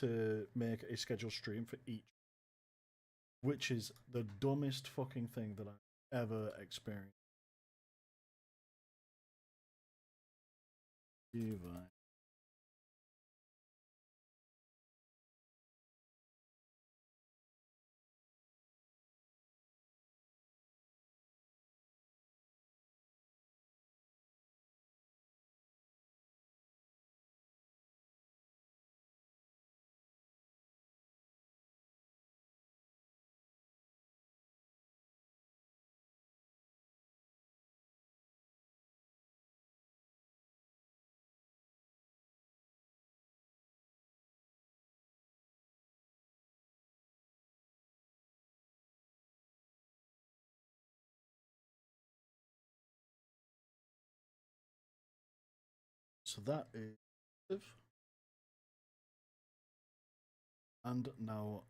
to make a scheduled stream for each, which is the dumbest fucking thing that I've ever experienced. Divine. So that is. And now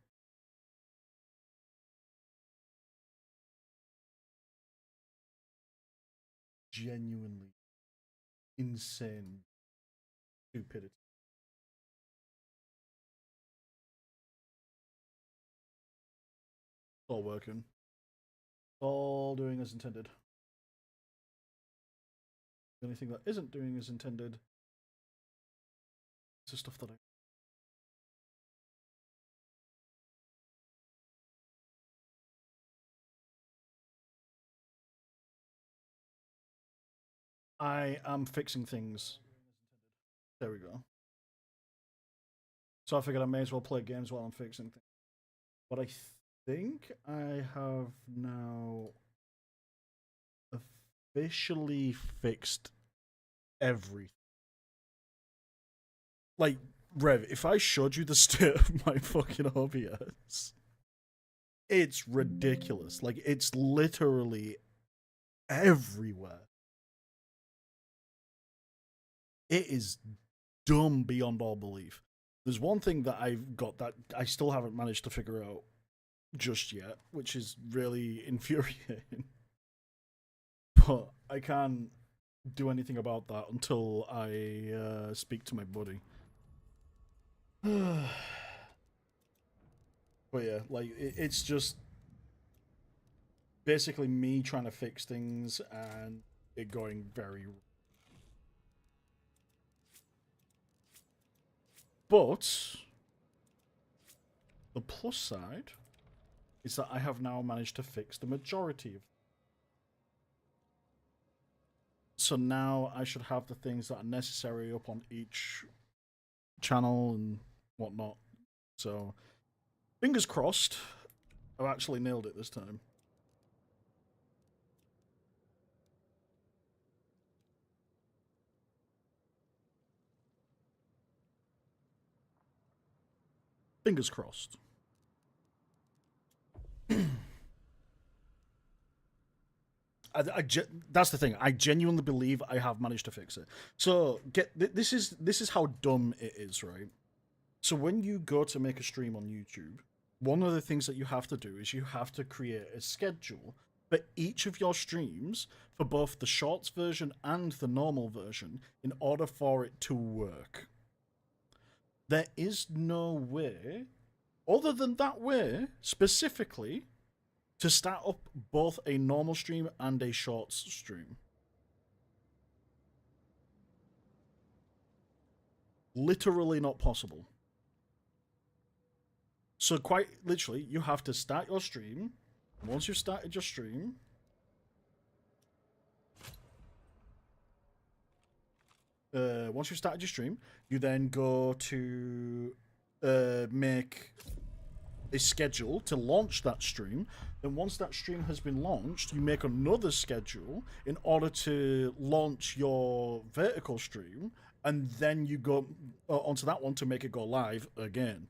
genuinely insane stupidity. It's all working. All doing as intended. The only thing that isn't doing as intended is the stuff that I am fixing things. There we go. So I figured I may as well play games while I'm fixing things. But I think I have now officially fixed everything. Like, Rev, if I showed you the state of my fucking OBS, it's ridiculous. Like, it's literally everywhere. It is dumb beyond all belief. There's one thing that I've got that I still haven't managed to figure out just yet, which is really infuriating. But I can't do anything about that until I speak to my buddy. But yeah, like it's just basically me trying to fix things and it going very. But the plus side is that I have now managed to fix the majority of. So now I should have the things that are necessary up on each channel and whatnot. So fingers crossed, I've actually nailed it this time. Fingers crossed. That's the thing. I genuinely believe I have managed to fix it. So this is how dumb it is, right? So when you go to make a stream on YouTube, one of the things that you have to do is you have to create a schedule for each of your streams for both the shorts version and the normal version in order for it to work. There is no way, other than that way, specifically, to start up both a normal stream and a shorts stream. Literally not possible. So quite literally, you have to start your stream. Once you've started your stream, you then go to make a schedule to launch that stream. Then once that stream has been launched, you make another schedule in order to launch your vertical stream, and then you go onto that one to make it go live again.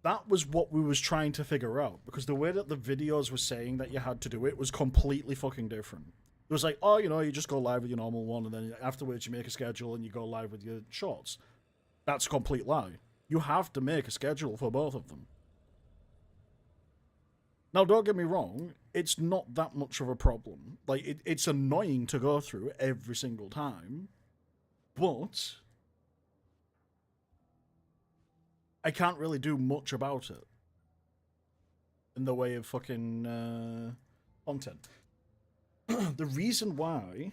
That was what we was trying to figure out, because the way that the videos were saying that you had to do it was completely fucking different. It was like, oh, you just go live with your normal one, and then afterwards you make a schedule and you go live with your shorts. That's a complete lie. You have to make a schedule for both of them. Now, don't get me wrong, it's not that much of a problem. Like, it's annoying to go through every single time, but I can't really do much about it in the way of fucking content. The reason why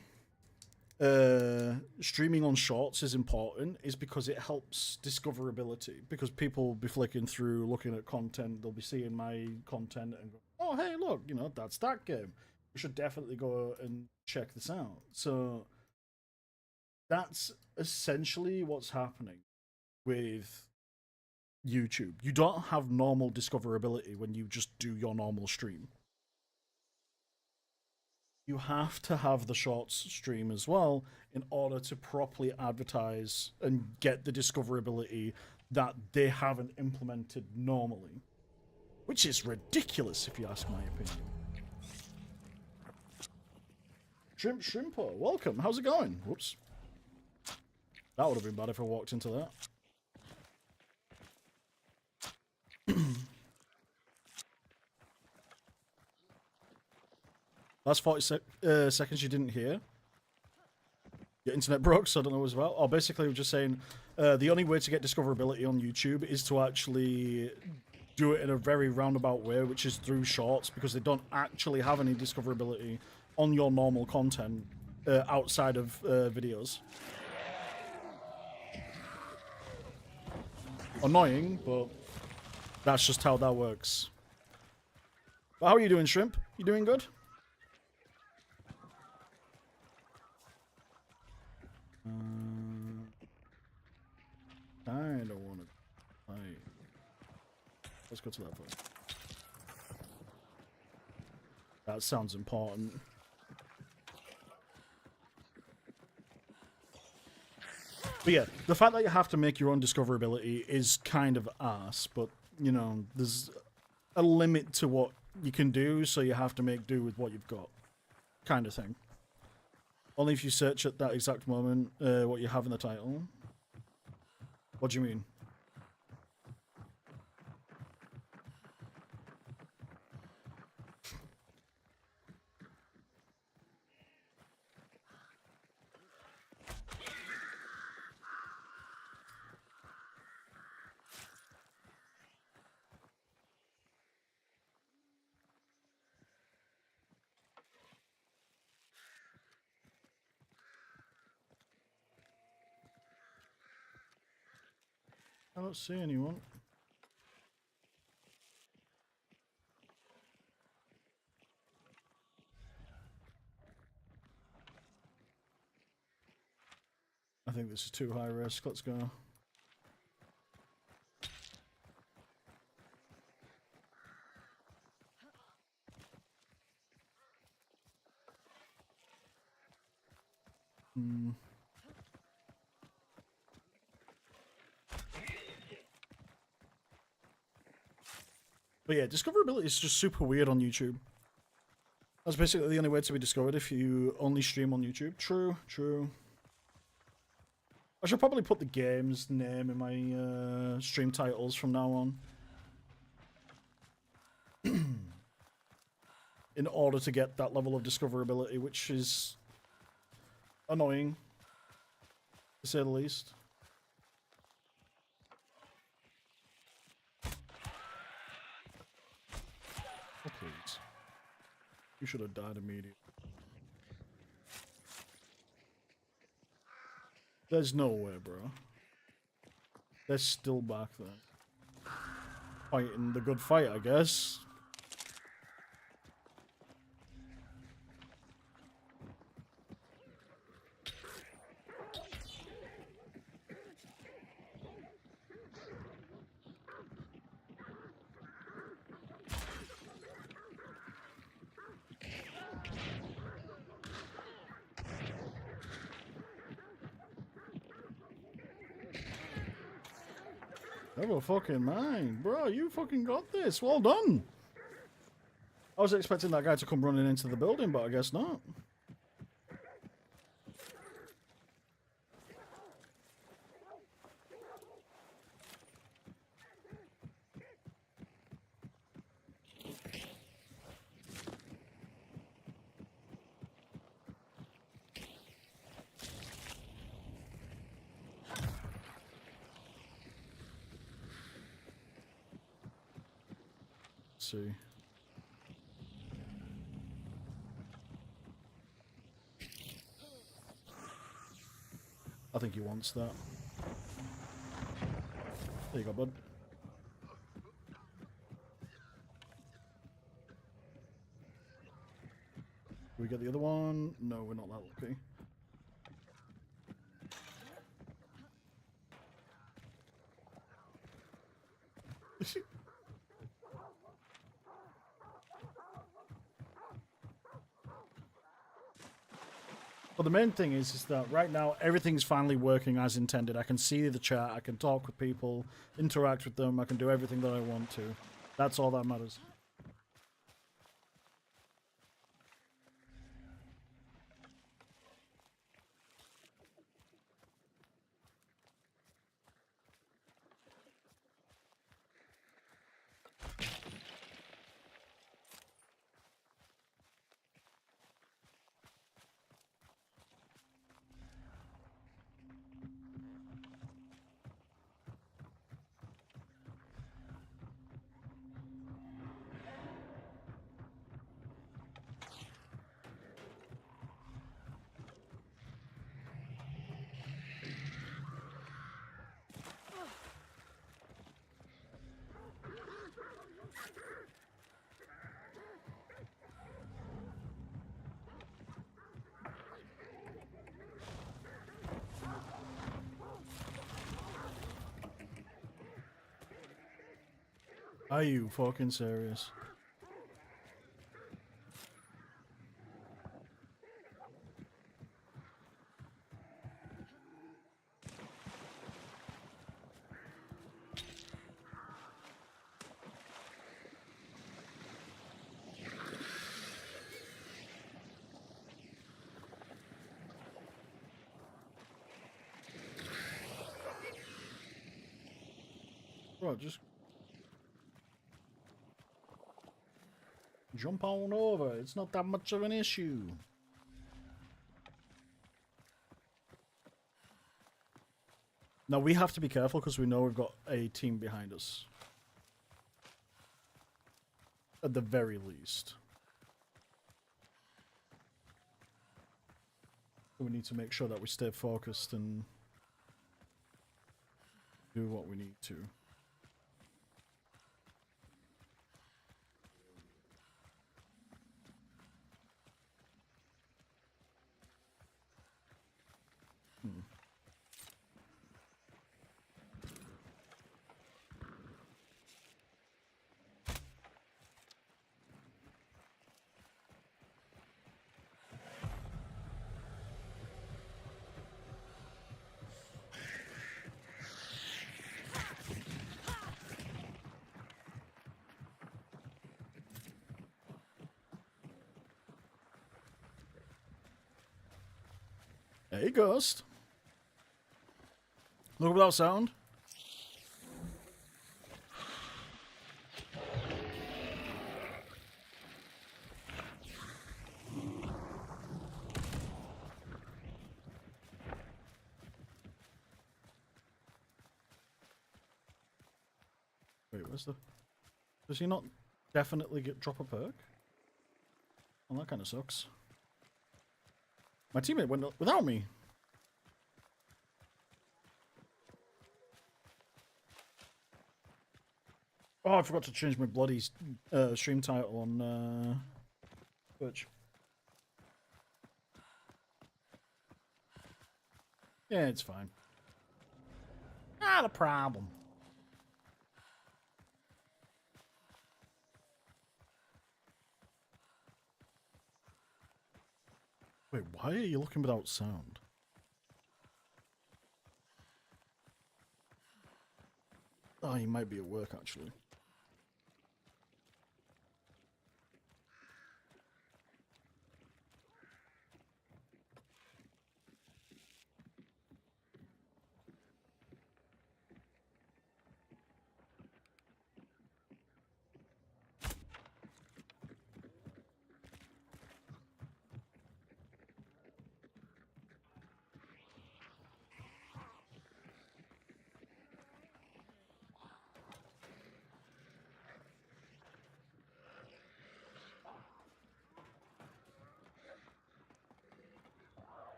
streaming on shorts is important is because it helps discoverability, because people will be flicking through looking at content, they'll be seeing my content and go, oh hey look, you know, that's that game, we should definitely go and check this out. So that's essentially what's happening with YouTube. You don't have normal discoverability when you just do your normal stream. You have to have the shorts stream as well in order to properly advertise and get the discoverability that they haven't implemented normally, which is ridiculous if you ask my opinion. Shrimpo, welcome. How's it going? Whoops. That would have been bad if I walked into that. Last 40 seconds you didn't hear. Your internet broke, so I don't know as well. Oh, basically, we're just saying the only way to get discoverability on YouTube is to actually do it in a very roundabout way, which is through shorts, because they don't actually have any discoverability on your normal content outside of videos. Annoying, but that's just how that works. But how are you doing, Shrimp? You doing good? I don't want to play. Let's go to that point. That sounds important. But yeah, the fact that you have to make your own discoverability is kind of ass, but, you know, there's a limit to what you can do, so you have to make do with what you've got. Kind of thing. Only if you search at that exact moment what you have in the title. What do you mean? I don't see anyone. I think this is too high risk. Let's go. But yeah, discoverability is just super weird on YouTube. That's basically the only way to be discovered if you only stream on YouTube. True, true. I should probably put the game's name in my stream titles from now on. In order to get that level of discoverability, which is annoying, to say the least. Oh, please. You should have died immediately. There's no way, bro. They're still back there. Fighting the good fight, I guess. Never fucking mind. Bro, you fucking got this. Well done. I was expecting that guy to come running into the building, but I guess not. see. I think he wants that. There you go, bud. Do we get the other one? No, we're not that lucky. Well, the main thing is that right now everything's finally working as intended. I can see the chat, I can talk with people, interact with them, I can do everything that I want to. That's all that matters. Are you fucking serious? Bro, just jump on over. It's not that much of an issue. Now we have to be careful because we know we've got a team behind us. At the very least. So we need to make sure that we stay focused and do what we need to. Hey, Ghost. Look without sound. Wait, where's the... Does he not definitely drop a perk? Well, that kind of sucks. My teammate went without me. Oh, I forgot to change my bloody stream title on Twitch. Yeah, it's fine. Not a problem. Wait, why are you looking without sound? Oh, you might be at work, actually.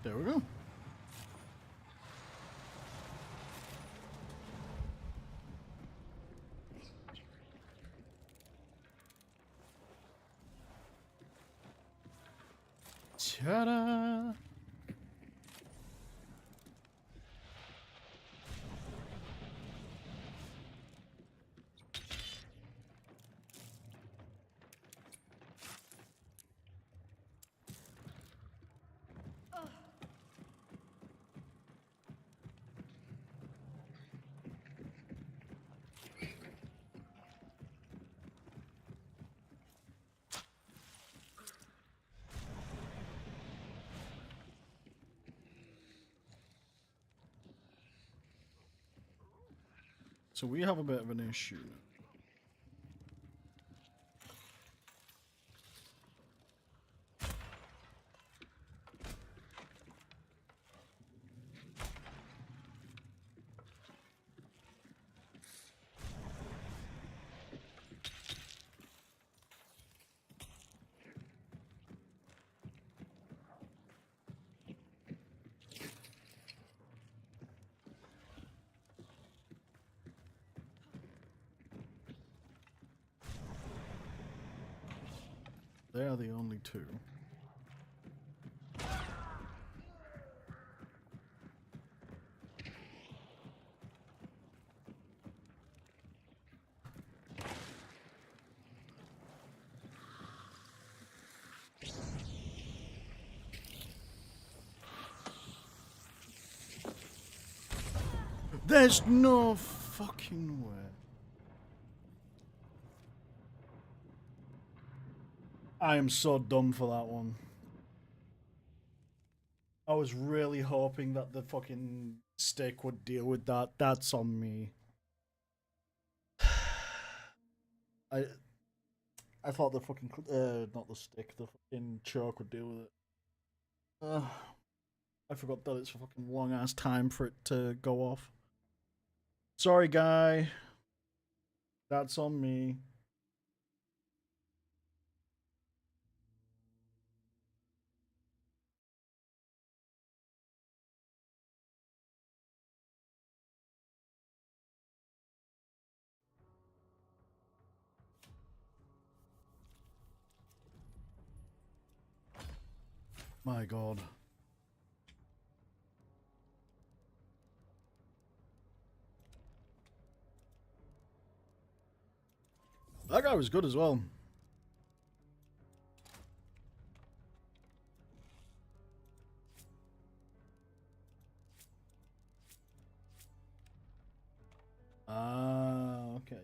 There we go. Ta-da! So we have a bit of an issue. They are the only two. There's no fucking way. I am so dumb for that one. I was really hoping that the fucking stick would deal with that. That's on me. I thought the fucking not the stick, the fucking choke would deal with it. I forgot that it's a fucking long ass time for it to go off. Sorry, guy. That's on me. My god. That guy was good as well. Ah, okay.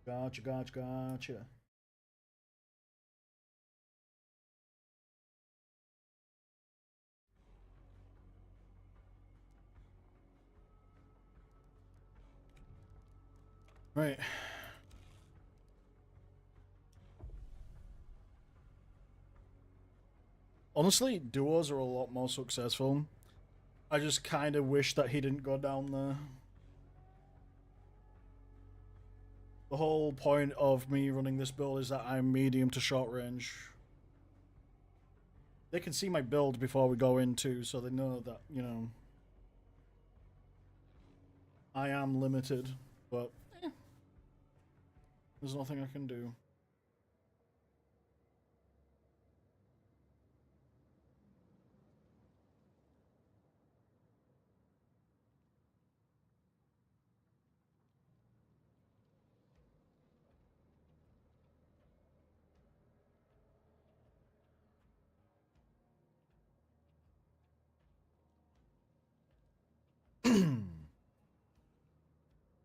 Gotcha. Right. Honestly, duos are a lot more successful. I just kind of wish that he didn't go down there. The whole point of me running this build is that I'm medium to short range. They can see my build before we go into, so they know that, you know, I am limited, but there's nothing I can do.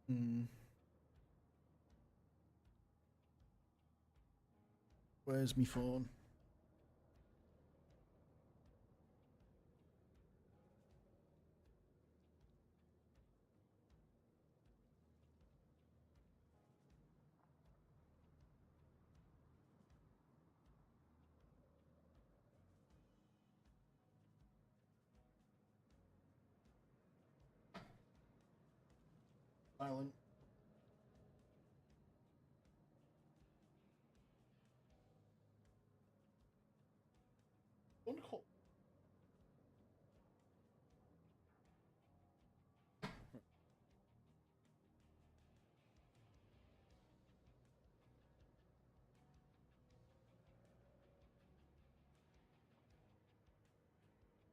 Hmm. Where's my phone? Silent. Wonderful.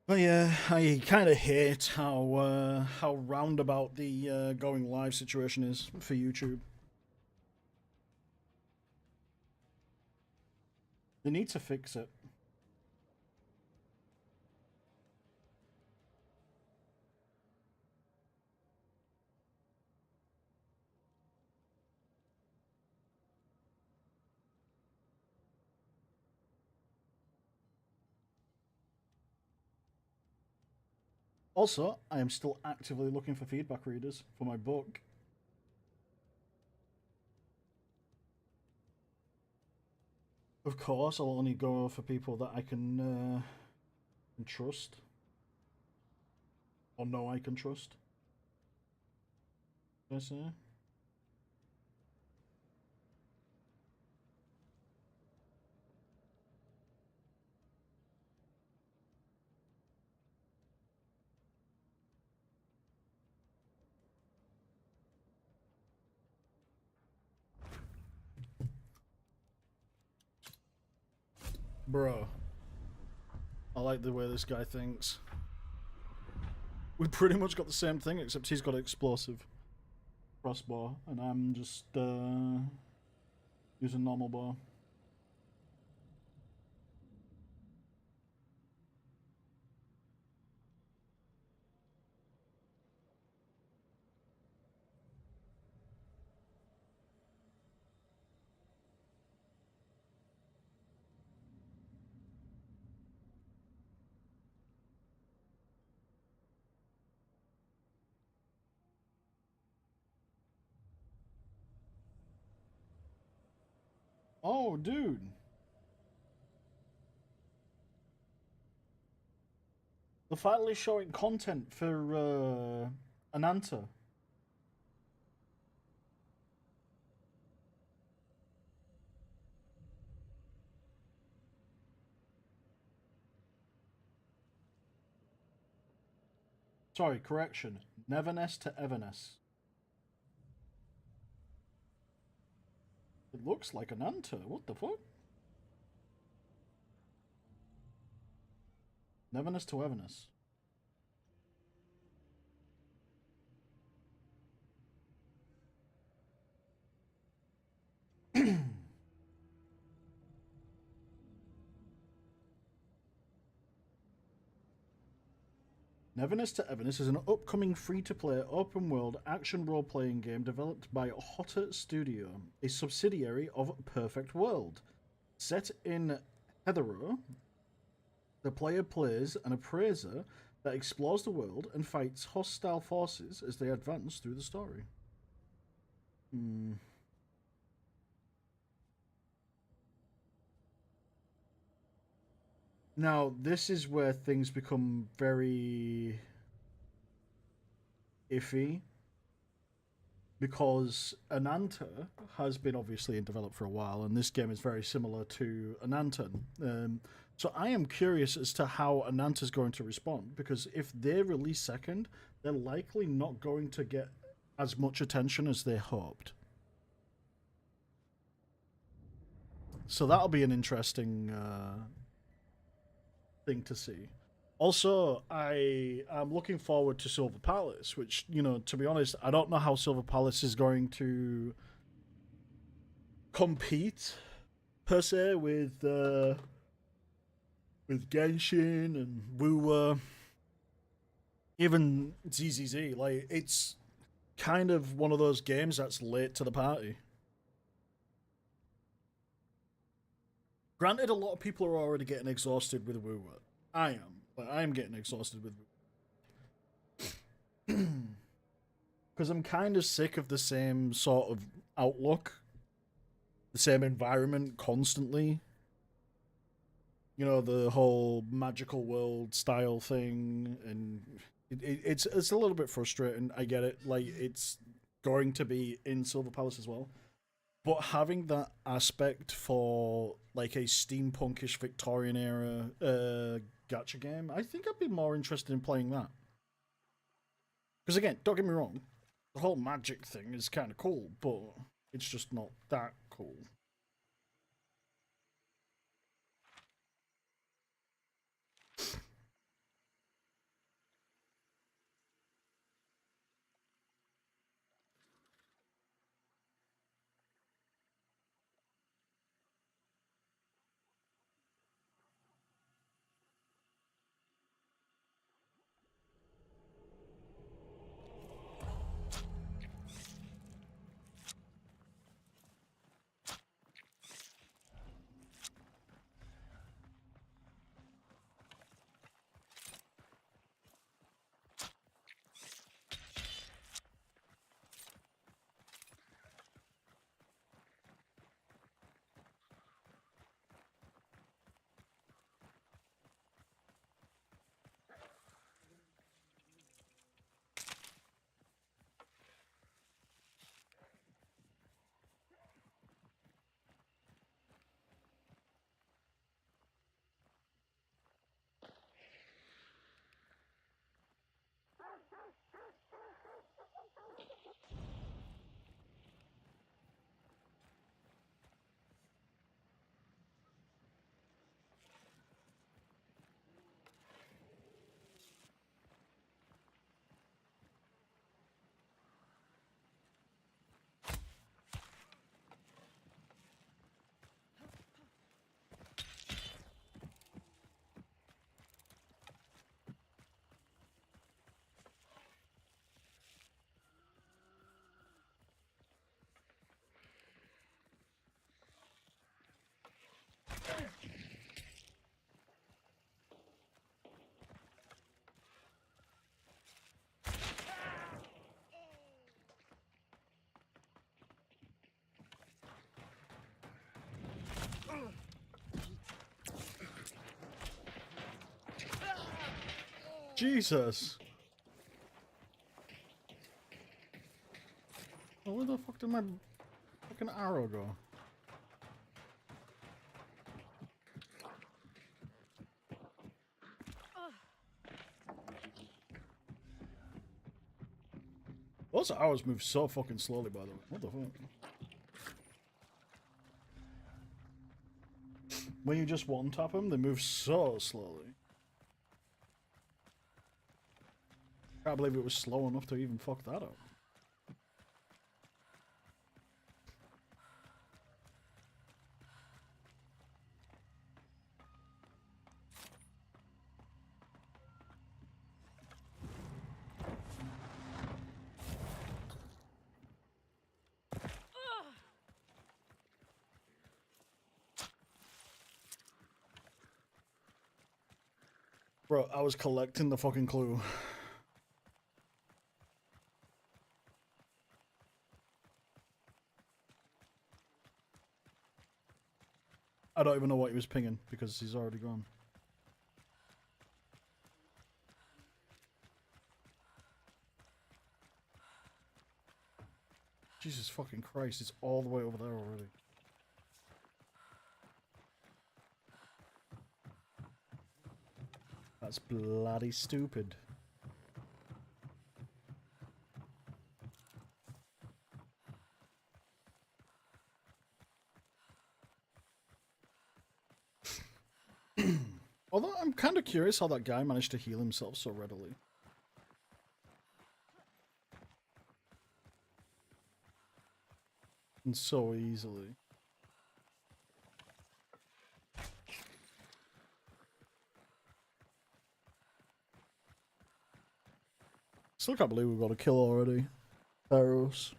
But yeah, I kind of hate how roundabout the going live situation is for YouTube. They need to fix it. Also, I am still actively looking for feedback readers for my book. Of course, I'll only go for people that I can trust or know I can trust. Yes, yeah. Bro, I like the way this guy thinks. We pretty much got the same thing, except he's got explosive crossbow, and I'm just using normal bow. Oh, dude. They're finally showing content for Ananta. Sorry, correction. Neverness to Everness. It looks like Ananta. What the fuck? Neverness to Everness. Neverness to Everness is an upcoming free-to-play open-world action role-playing game developed by Hotter Studio, a subsidiary of Perfect World. Set in Heathrow, the player plays an appraiser that explores the world and fights hostile forces as they advance through the story. Hmm. Now, this is where things become very iffy because Ananta has been obviously in development for a while, and this game is very similar to Ananta. So I am curious as to how Ananta is going to respond, because if they release second, they're likely not going to get as much attention as they hoped. So that'll be an interesting thing to see. Also, I am looking forward to Silver Palace, which, you know, to be honest, I don't know how Silver Palace is going to compete per se with Genshin and Wuwa, even ZZZ. Like, it's kind of one of those games that's late to the party. Granted, a lot of people are already getting exhausted with Wuwa. I am, but I'm getting exhausted with because I'm kind of sick of the same sort of outlook, the same environment constantly. You know, the whole magical world style thing, and it's a little bit frustrating. I get it. Like, it's going to be in Silver Palace as well, but having that aspect for like a steampunkish Victorian era gacha game, I think I'd be more interested in playing that. Because again, don't get me wrong, the whole magic thing is kind of cool, but it's just not that cool. Jesus. Oh, where the fuck did my fucking arrow go? Those arrows move so fucking slowly, by the way. What the fuck? When you just one-tap them, they move so slowly. Can't believe it was slow enough to even fuck that up. Bro, I was collecting the fucking clue. I don't even know what he was pinging because he's already gone. Jesus fucking Christ, it's all the way over there already. That's bloody stupid. Although I'm kind of curious how that guy managed to heal himself so readily. And so easily. Still can't believe we've got a kill already. Arrows.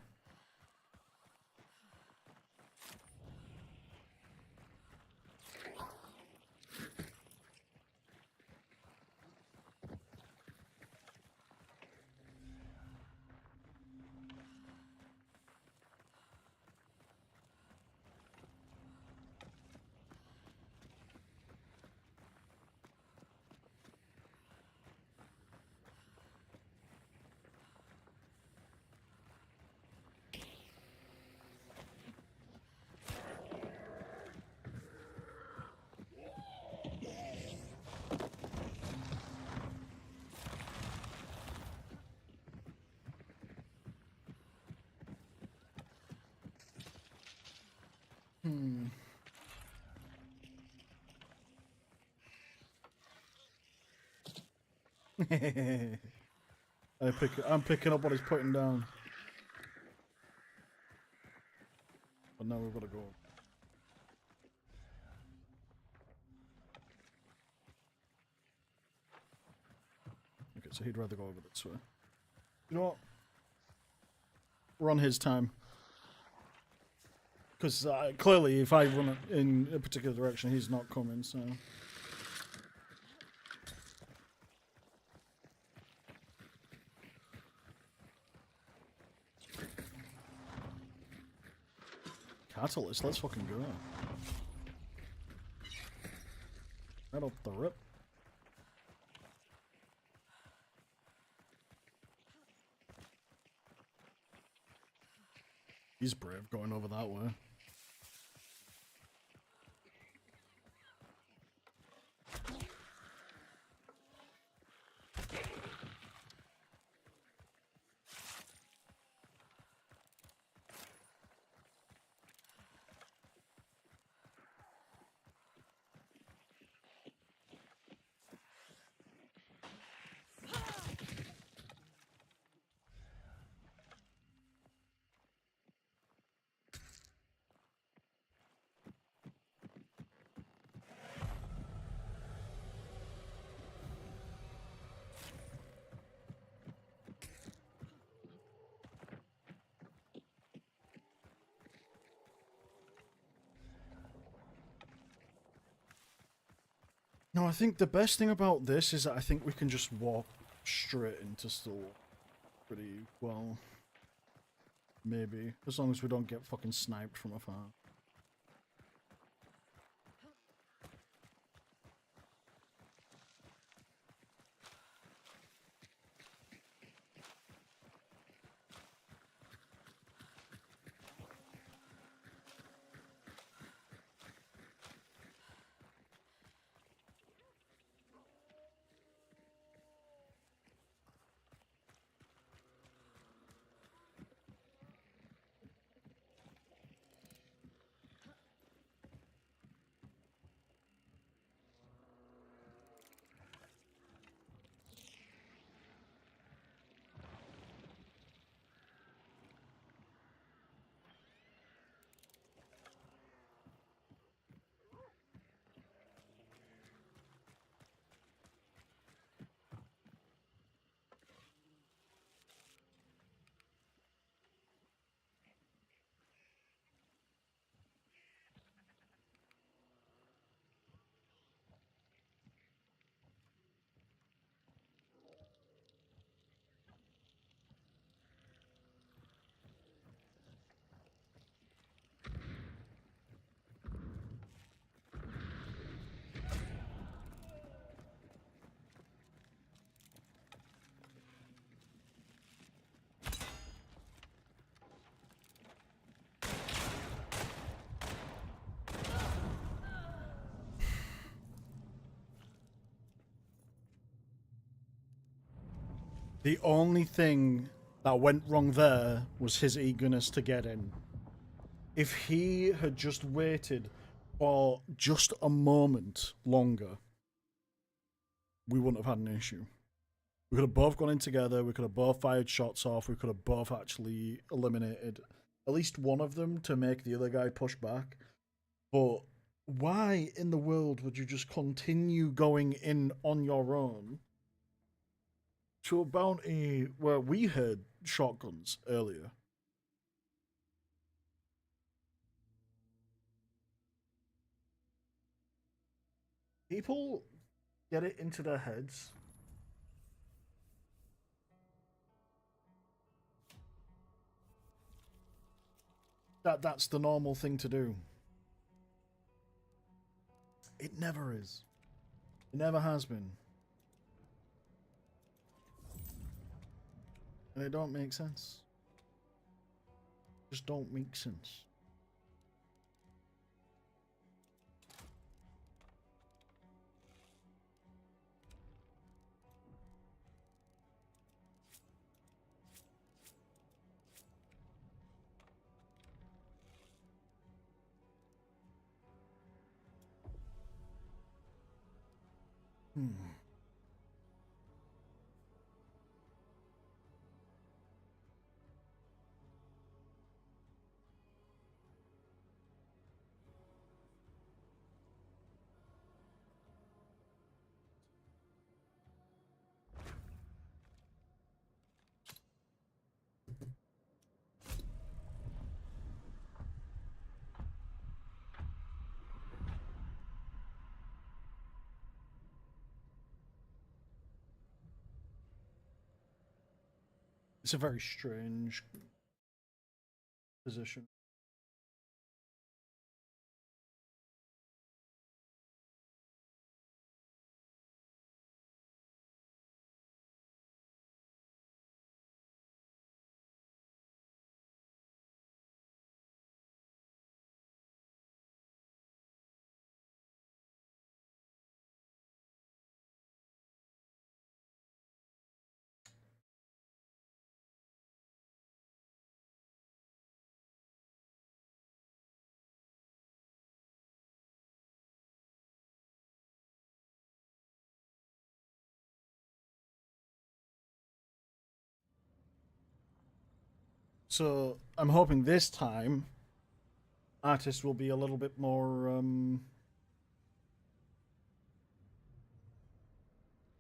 I'm picking up what he's putting down. But now we've got to go. Okay, so he'd rather go over this way. You know what? We're on his time. Because clearly, if I run it in a particular direction, he's not coming, so... Catalyst, let's fucking go. Right up the rip. He's brave going over that way. No, I think the best thing about this is that I think we can just walk straight into store pretty well. Maybe. As long as we don't get fucking sniped from afar. The only thing that went wrong there was his eagerness to get in. If he had just waited for just a moment longer, we wouldn't have had an issue. We could have both gone in together, we could have both fired shots off, we could have both actually eliminated at least one of them to make the other guy push back. But why in the world would you just continue going in on your own to a bounty where we heard shotguns earlier? People get it into their heads that that's the normal thing to do. It never is. It never has been. And it don't make sense. Just don't make sense. Hmm. It's a very strange position. So I'm hoping this time artists will be a little bit more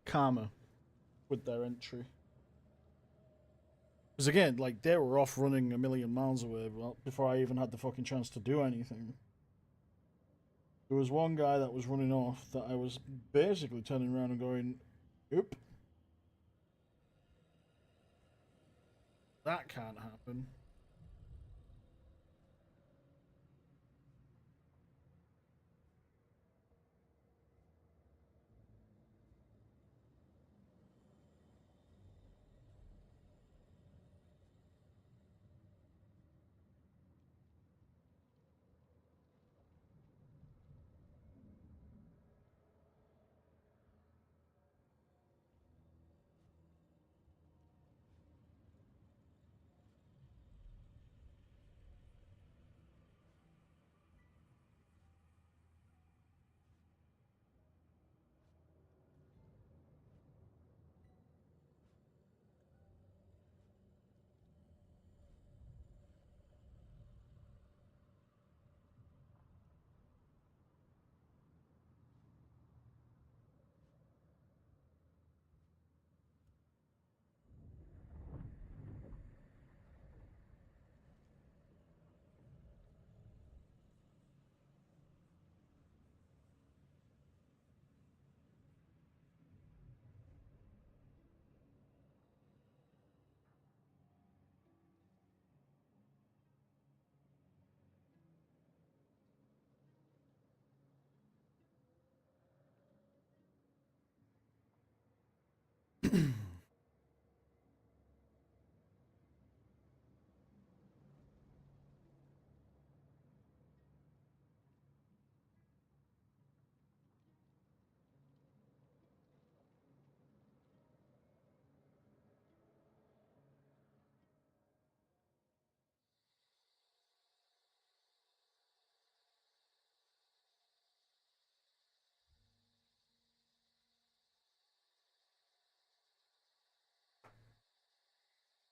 calmer with their entry. Because again, like they were off running a million miles away before I even had the fucking chance to do anything. There was one guy that was running off that I was basically turning around and going, "Oop, that can't happen."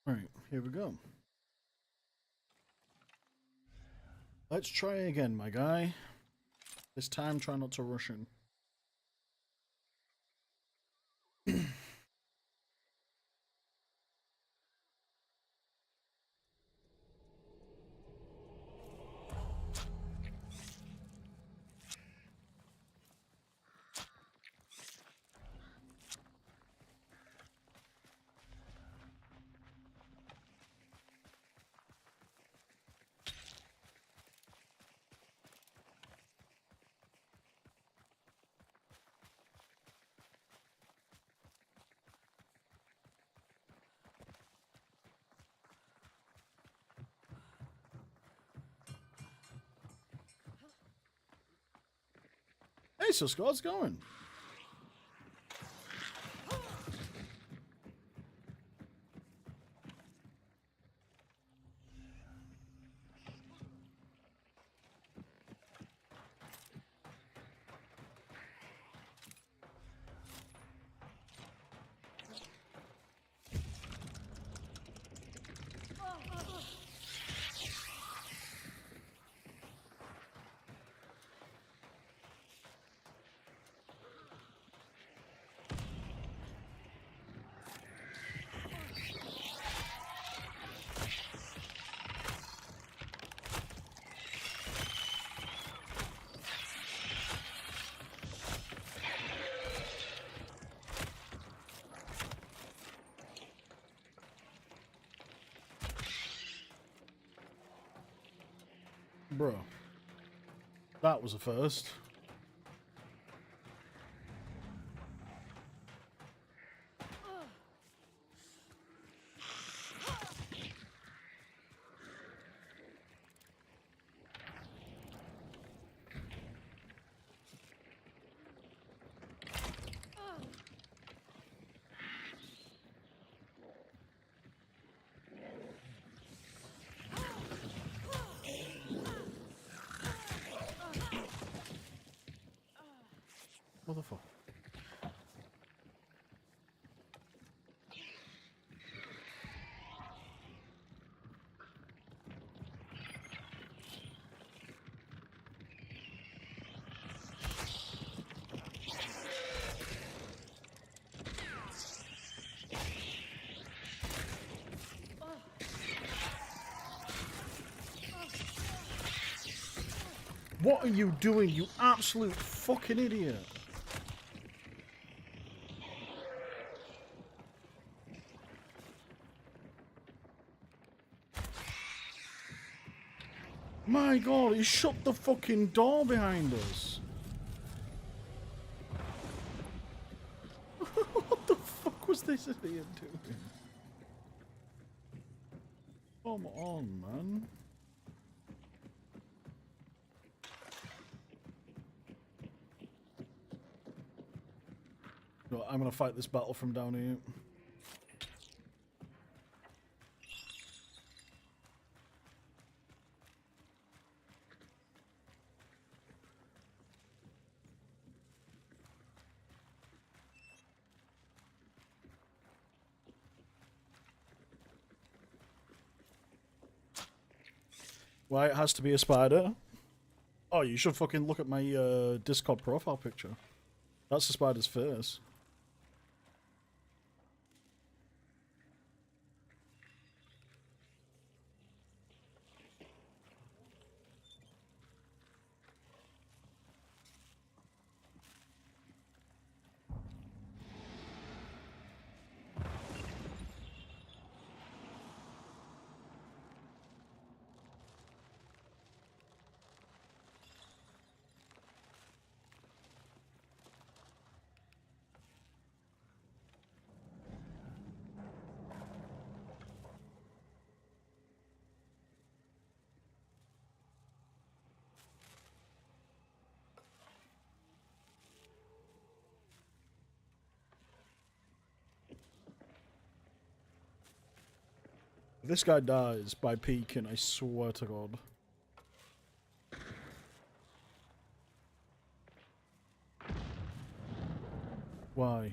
Right, here we go. Let's try again, my guy. This time, try not to rush in. Hey, so Scott's going. Bro. That was a first. Motherfucker. What are you doing, you absolute fucking idiot? My god, he shut the fucking door behind us. What the fuck was this idiot doing? Come on, man. No, I'm gonna fight this battle from down here. Why it has to be a spider? Oh, you should fucking look at my Discord profile picture. That's the spider's face. If this guy dies by peeking, I swear to God. Why?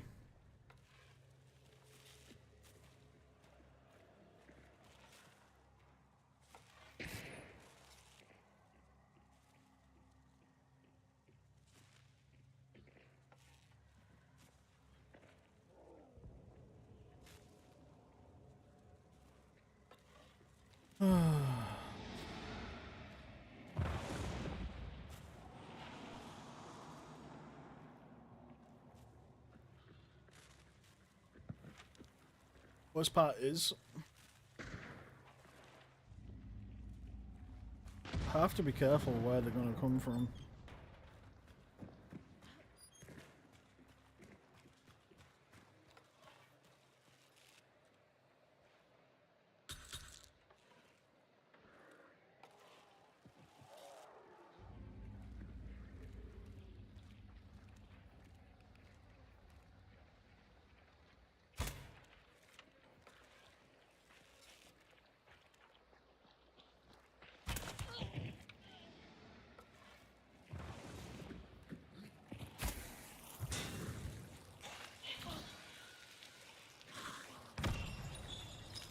Worst part is, have to be careful where they're going to come from.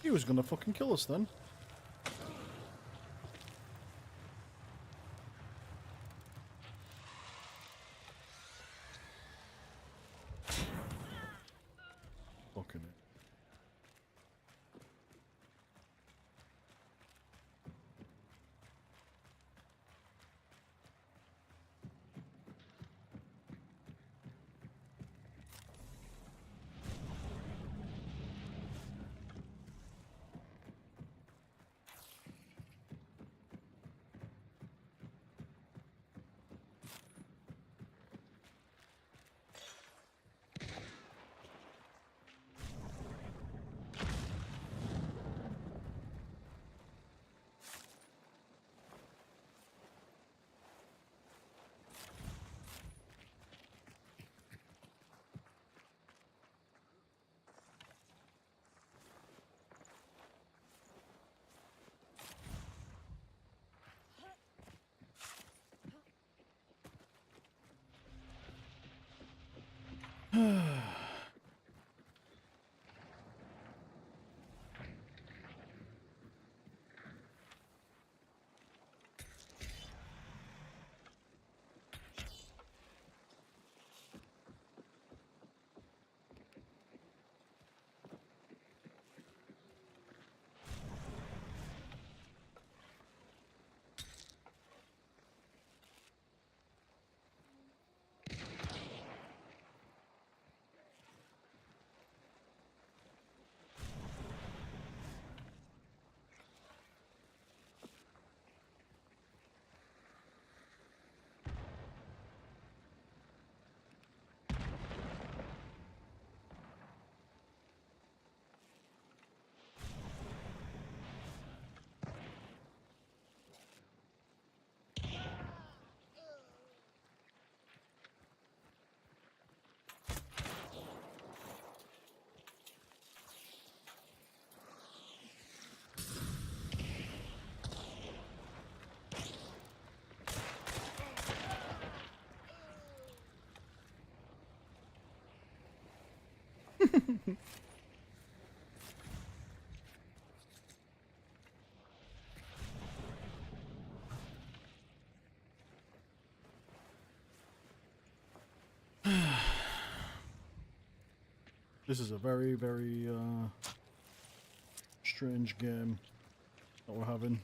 He was gonna fucking kill us then. Fucking it. This is a very, very strange game that we're having.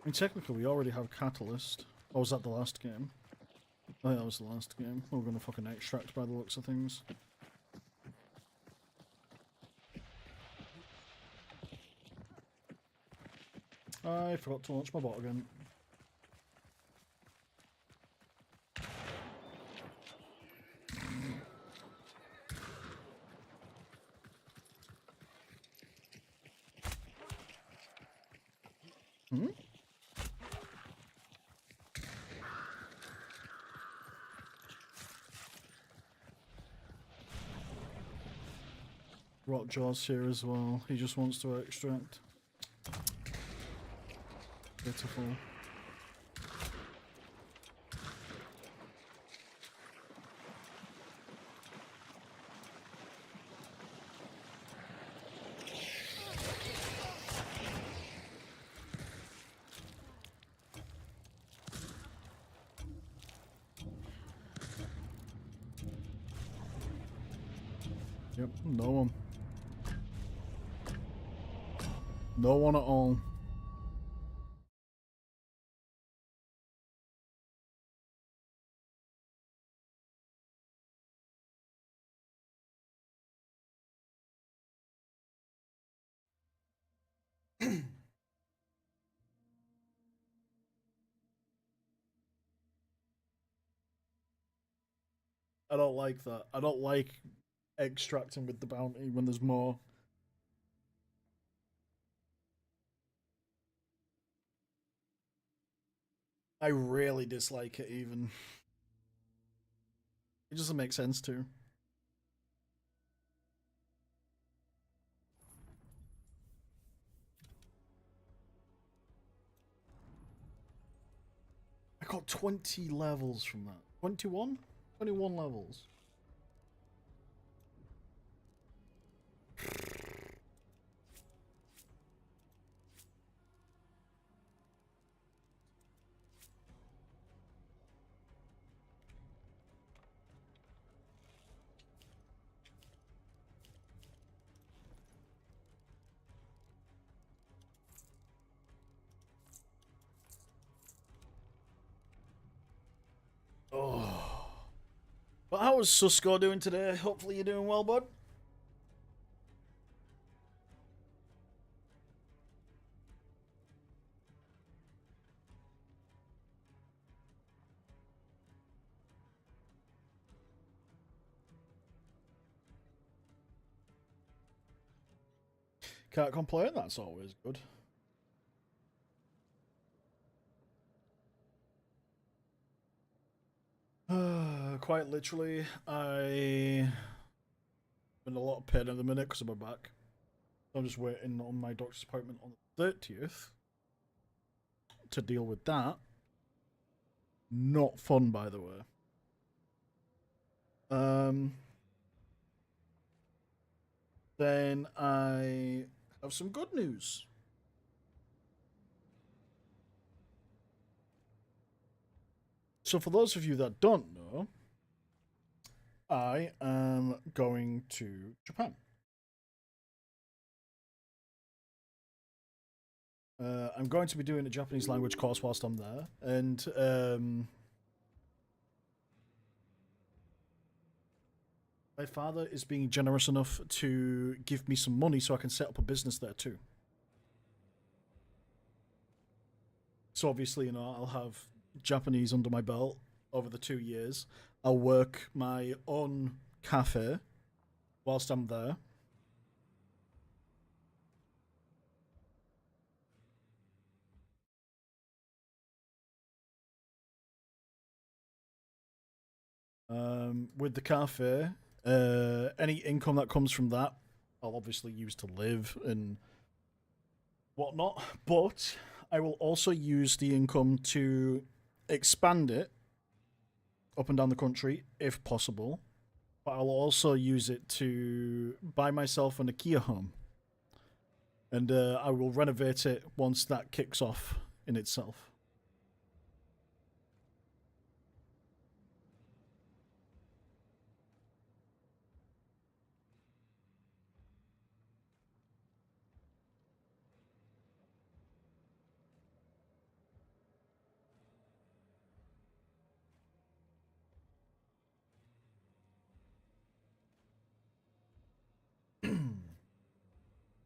I mean, technically we already have Catalyst. Or was that the last game? I think that was the last game. We're gonna fucking extract by the looks of things. I forgot to launch my bot again. Hmm? Rockjaw's here as well. He just wants to extract. Pitiful. Yep, no one. No one at all. I don't like that. I don't like extracting with the bounty when there's more. I really dislike it even. It doesn't make sense to. I got 20 levels from that. 21? 21 levels. Oh. But how is Susko doing today? Hopefully you're doing well, bud. Can't complain, that's always good. Quite literally, I'm in a lot of pain at the minute because of my back. I'm just waiting on my doctor's appointment on the 30th to deal with that. Not fun, by the way. Then I have some good news. So, for those of you that don't know, I am going to Japan. I'm going to be doing a Japanese language course whilst I'm there, and my father is being generous enough to give me some money so I can set up a business there too. So obviously, you know, I'll have Japanese under my belt over the 2 years. I'll work my own cafe whilst I'm there. With the cafe, any income that comes from that, I'll obviously use to live and whatnot. But I will also use the income to expand it up and down the country if possible. But I'll also use it to buy myself an IKEA home. And I will renovate it once that kicks off in itself.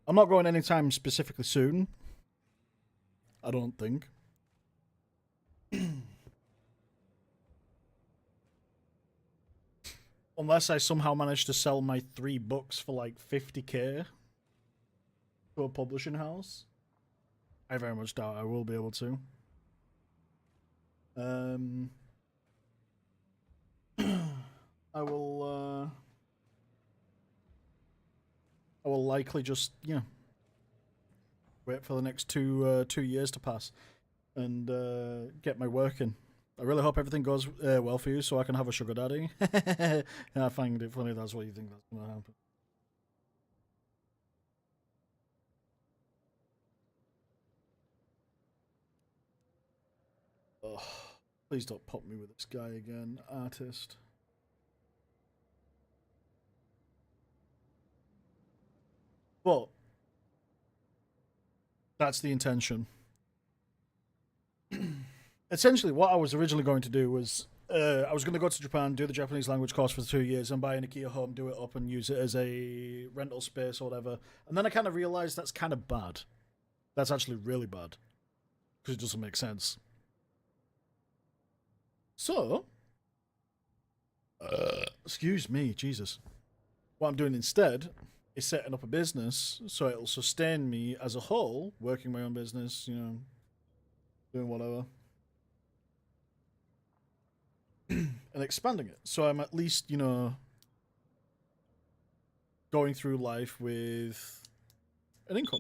I'm not going anytime specifically soon. I don't think. Unless I somehow manage to sell my 3 books for like 50k to a publishing house. I very much doubt I will be able to. I will I will likely just wait for the next 2 years to pass and get my work in. I really hope everything goes well for you, so I can have a sugar daddy. I find it funny that's what you think that's gonna happen. Oh, please don't pop me with this guy again, artist. But that's the intention. Essentially, what I was originally going to do was I was going to go to Japan, do the Japanese language course for 2 years, and buy an IKEA home, do it up, and use it as a rental space or whatever. And then I kind of realized that's kind of bad. That's actually really bad because it doesn't make sense. So, excuse me, Jesus. What I'm doing instead is setting up a business so it'll sustain me as a whole, working my own business, you know, doing whatever, and expanding it. So I'm at least, you know, going through life with an income.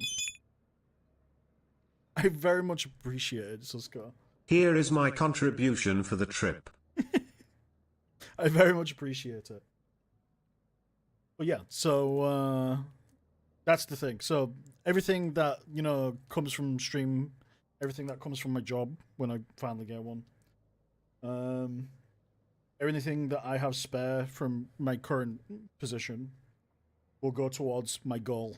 I very much appreciate it, Susko. Here is my contribution for the trip. I very much appreciate it. But yeah, so that's the thing. So everything that, you know, comes from stream, everything that comes from my job when I finally get one, everything that I have spare from my current position will go towards my goal.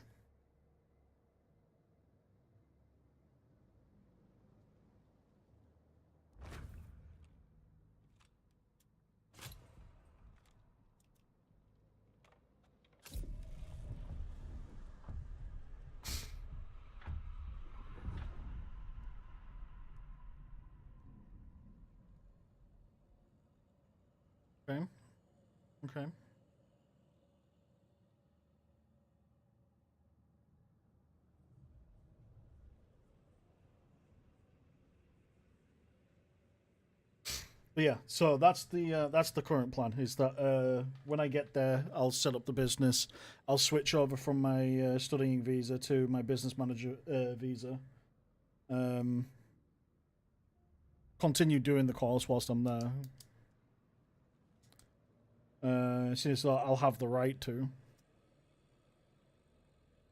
Okay. Okay. But yeah, so that's the current plan. Is that when I get there, I'll set up the business. I'll switch over from my studying visa to my business manager visa. Continue doing the course whilst I'm there. Since I'll have the right to.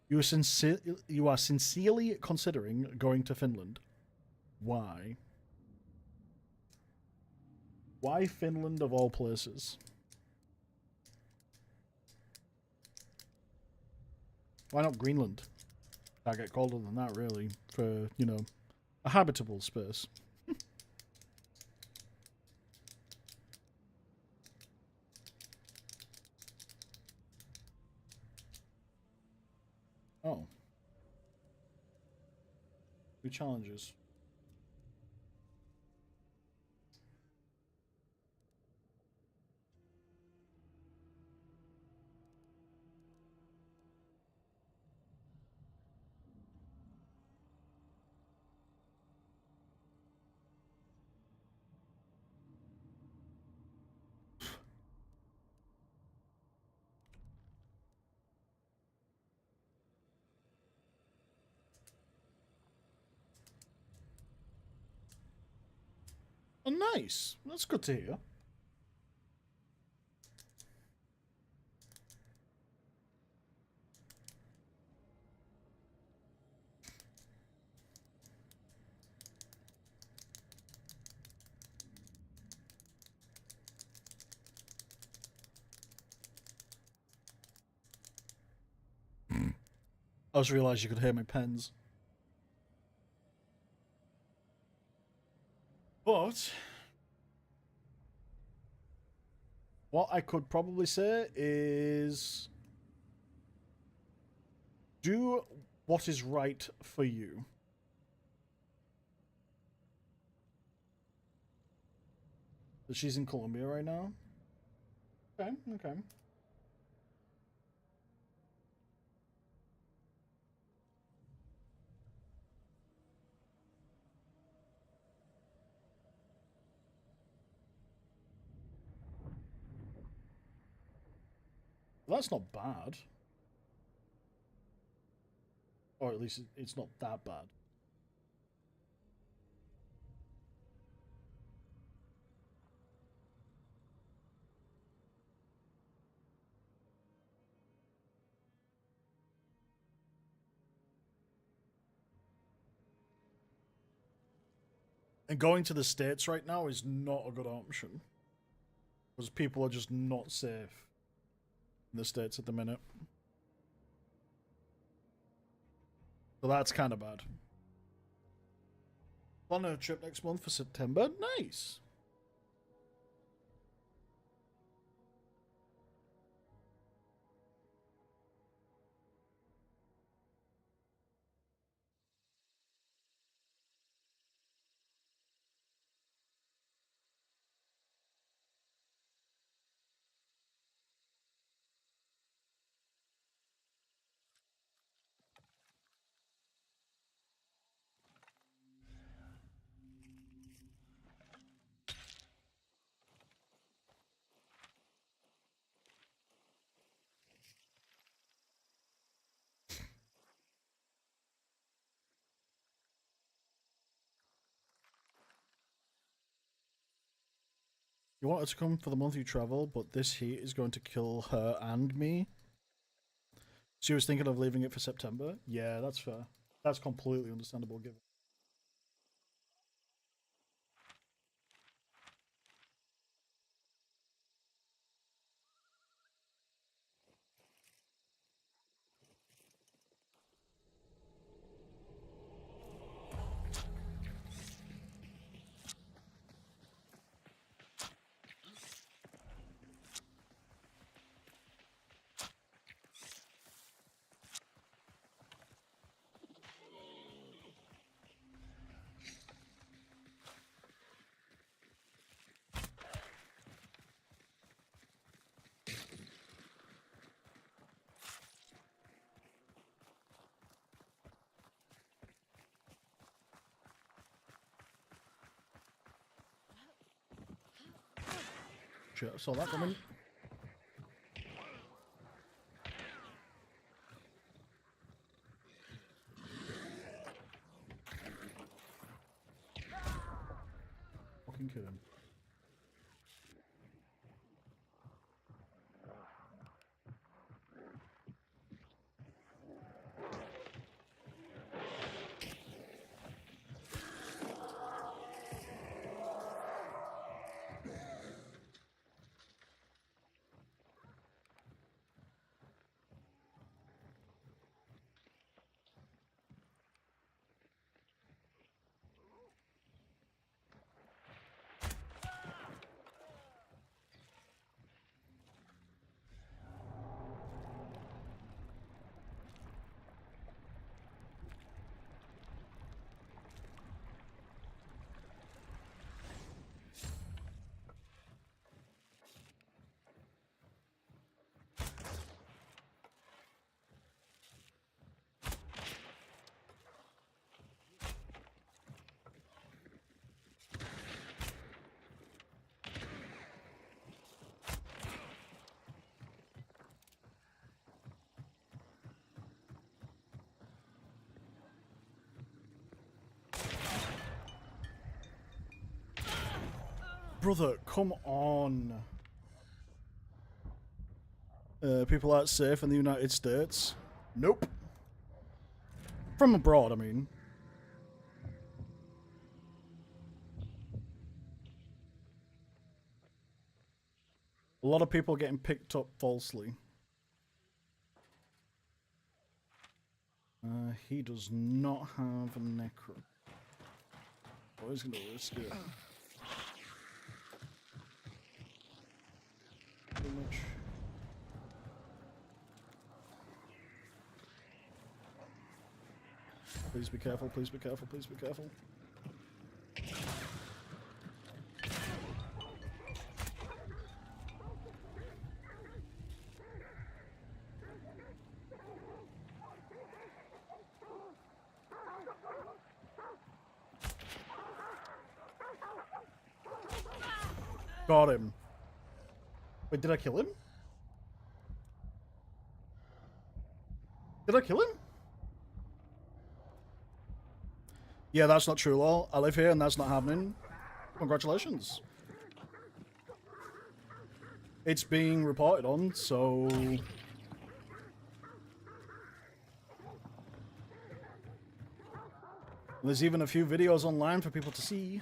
You are sincerely considering going to Finland. Why? Why Finland of all places? Why not Greenland? I get colder than that, really, for, you know, a habitable space. Oh. New challenges. Oh, nice. That's good to hear. I just realised you could hear my pens. But what I could probably say is do what is right for you. But she's in Colombia right now. Okay, okay. Well, that's not bad. Or at least it's not that bad. And going to the States right now is not a good option. Because people are just not safe in the States at the minute. So that's kind of bad. On a trip next month for September. Nice. You wanted to come for the month you travel, but this heat is going to kill her and me. She was thinking of leaving it for September. Yeah, that's fair. That's completely understandable, given. Shit, I saw that coming. Fucking kill him. Brother, come on. People aren't safe in the United States. Nope. From abroad, I mean. A lot of people getting picked up falsely. He does not have a necro. Oh, he's gonna risk it. Pretty much. Please be careful, please be careful, please be careful. Got him. Wait, did I kill him? Did I kill him? Yeah, that's not true, lol. I live here and that's not happening. Congratulations. It's being reported on, so... There's even a few videos online for people to see.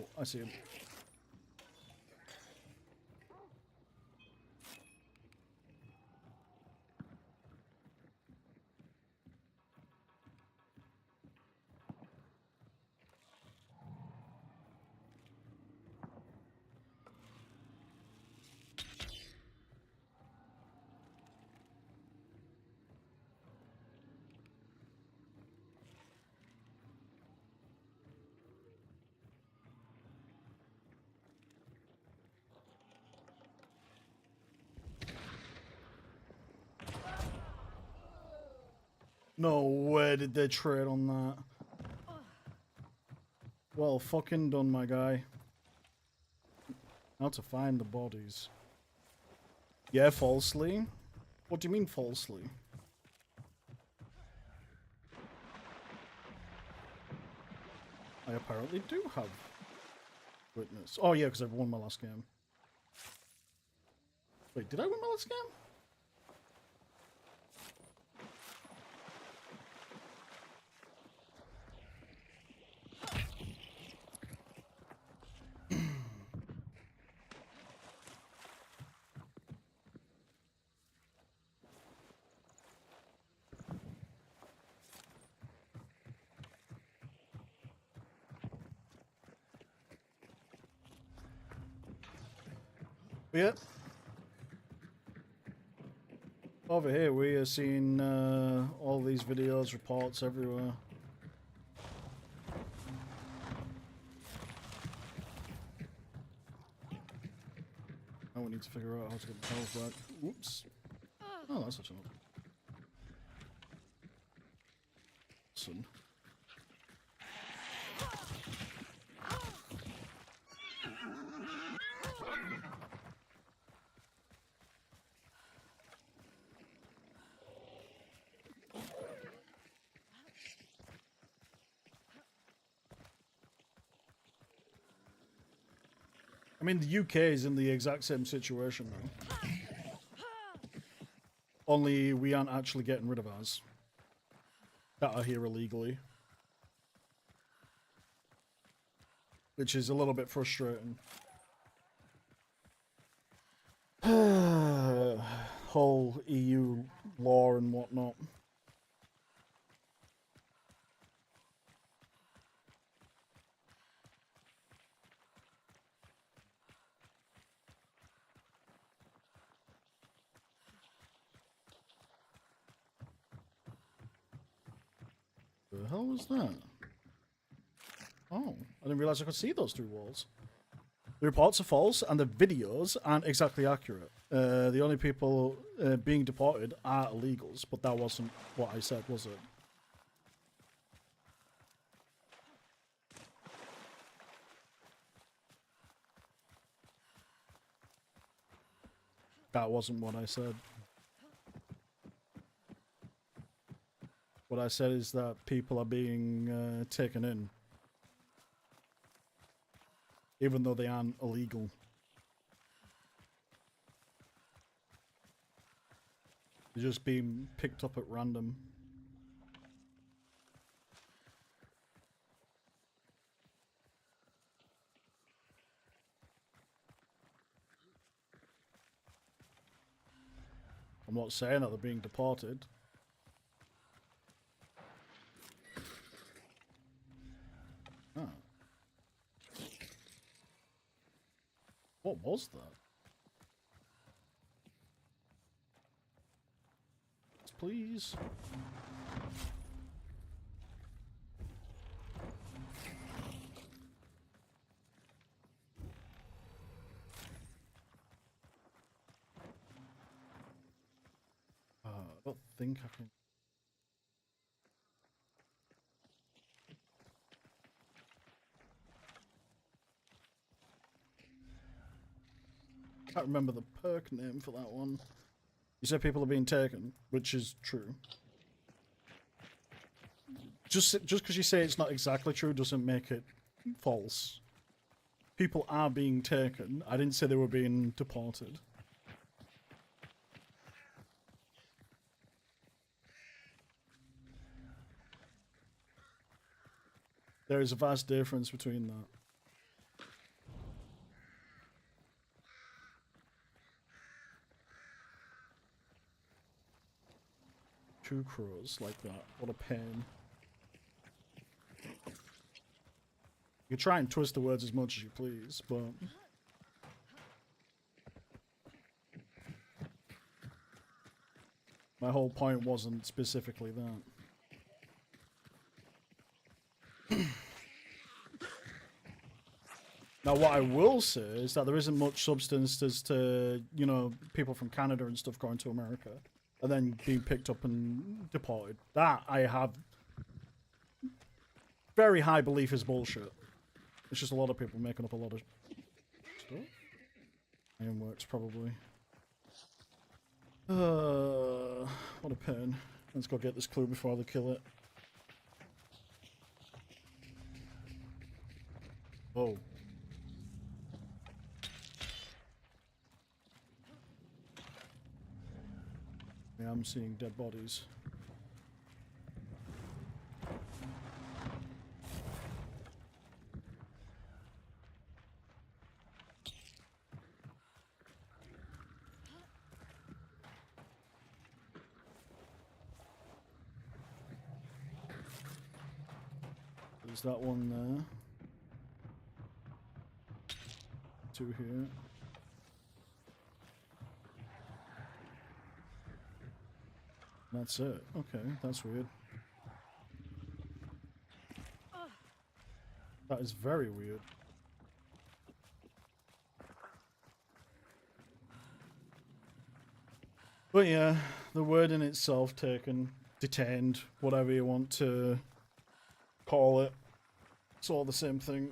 Oh, I see him. No way did they trade on that. Well, fucking done, my guy. Now to find the bodies. Yeah, falsely? What do you mean falsely? I apparently do have Witness. Oh yeah, because I won my last game. Wait, did I win my last game? Yeah. Over here, we are seeing all these videos, reports everywhere. Now we need to figure out how to get the health back. Oops. Oh, that's such an awesome. I mean, the UK is in the exact same situation now. Only we aren't actually getting rid of ours that are here illegally. Which is a little bit frustrating. Whole EU law and whatnot. The hell was that? Oh, I didn't realize I could see those through walls. The reports are false and the videos aren't exactly accurate. The only people being deported are illegals, but that wasn't what I said, was it? That wasn't what I said. What I said is that people are being taken in, even though they aren't illegal. They're just being picked up at random. I'm not saying that they're being deported. Ah. What was that? Please. I don't think I can. I can't remember the perk name for that one. You said people are being taken, which is true. Just because you say it's not exactly true doesn't make it false. People are being taken. I didn't say they were being deported. There is a vast difference between that. Two crows like that. What a pain. You can try and twist the words as much as you please, but... my whole point wasn't specifically that. Now, what I will say is that there isn't much substance as to, you know, people from Canada and stuff going to America and then being picked up and deported. That I have very high belief is bullshit. It's just a lot of people making up a lot of stuff. Ironworks, probably. What a pain. Let's go get this clue before they kill it. Oh. Yeah, I'm seeing dead bodies. There's that one there. Two here. That's it. Okay, that's weird. That is very weird. But yeah, the word in itself taken, detained, whatever you want to call it. It's all the same thing.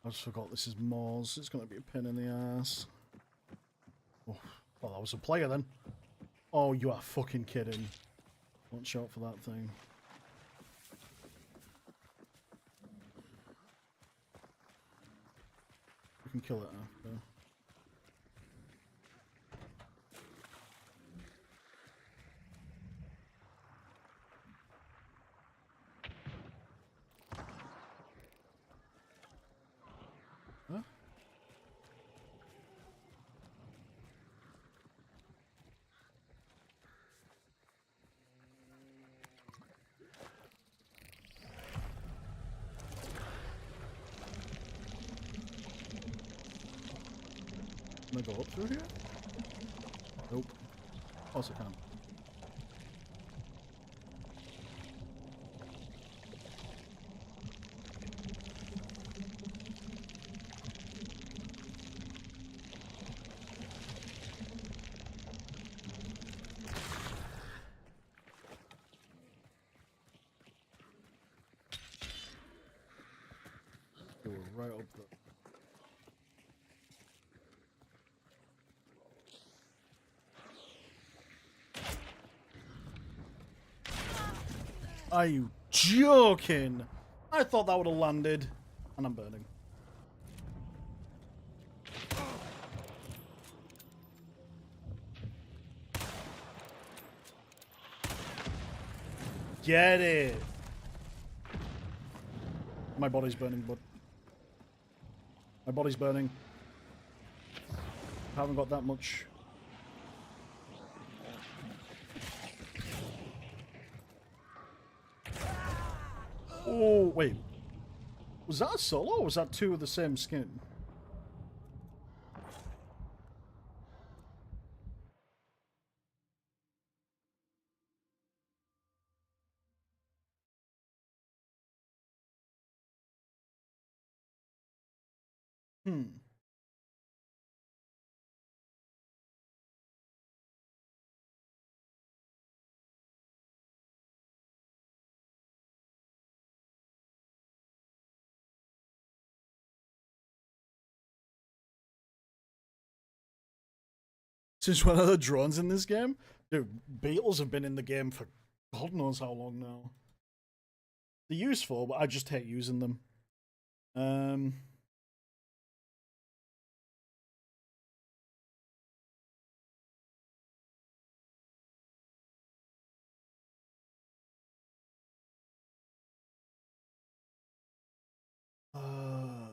I just forgot this is Mars. It's going to be a pain in the ass. Oh, well, that was a player then. Oh, you are fucking kidding. Watch out for that thing. We can kill it after. Huh? Can I go up through here? Nope. Of course I can. They were right up there. Are you joking? I thought that would have landed. And I'm burning. Get it. My body's burning, bud. My body's burning. I haven't got that much. Oh, wait. Was that a solo or was that two of the same skin? Hmm. Since when are the drones in this game? Dude, beetles have been in the game for God knows how long now. They're useful, but I just hate using them. Um... Uh,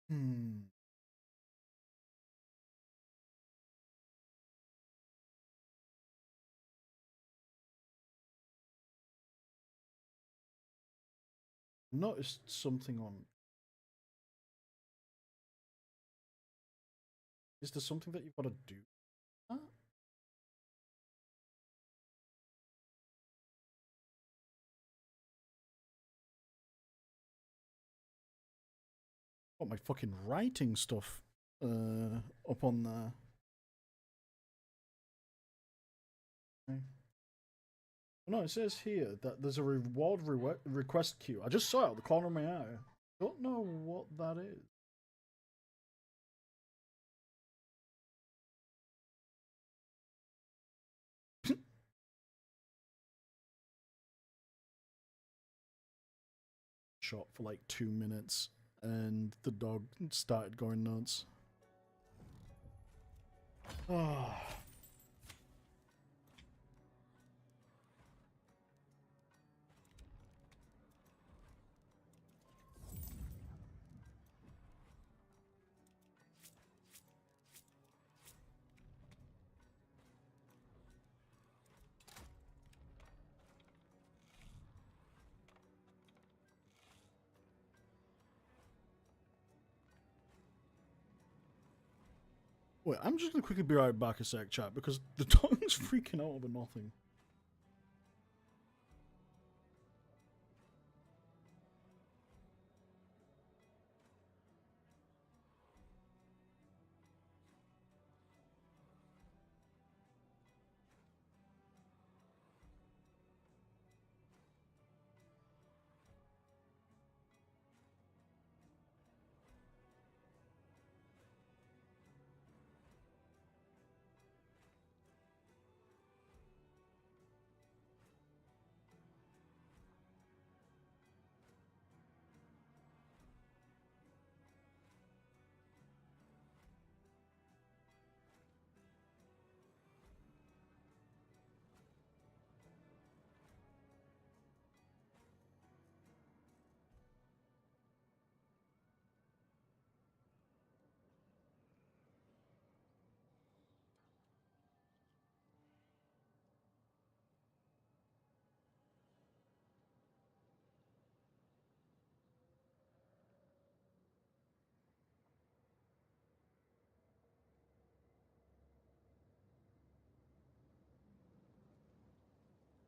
Hmm. Noticed something on. Is there something that you've got to do? Huh? Got my fucking writing stuff up on there. Okay. No, it says here that there's a reward request queue. I just saw it out the corner of my eye. Don't know what that is. Shot for like 2 minutes, and the dog started going nuts. Oh. Wait, I'm just gonna quickly be right back a sec, chat, because the dog's freaking out over nothing.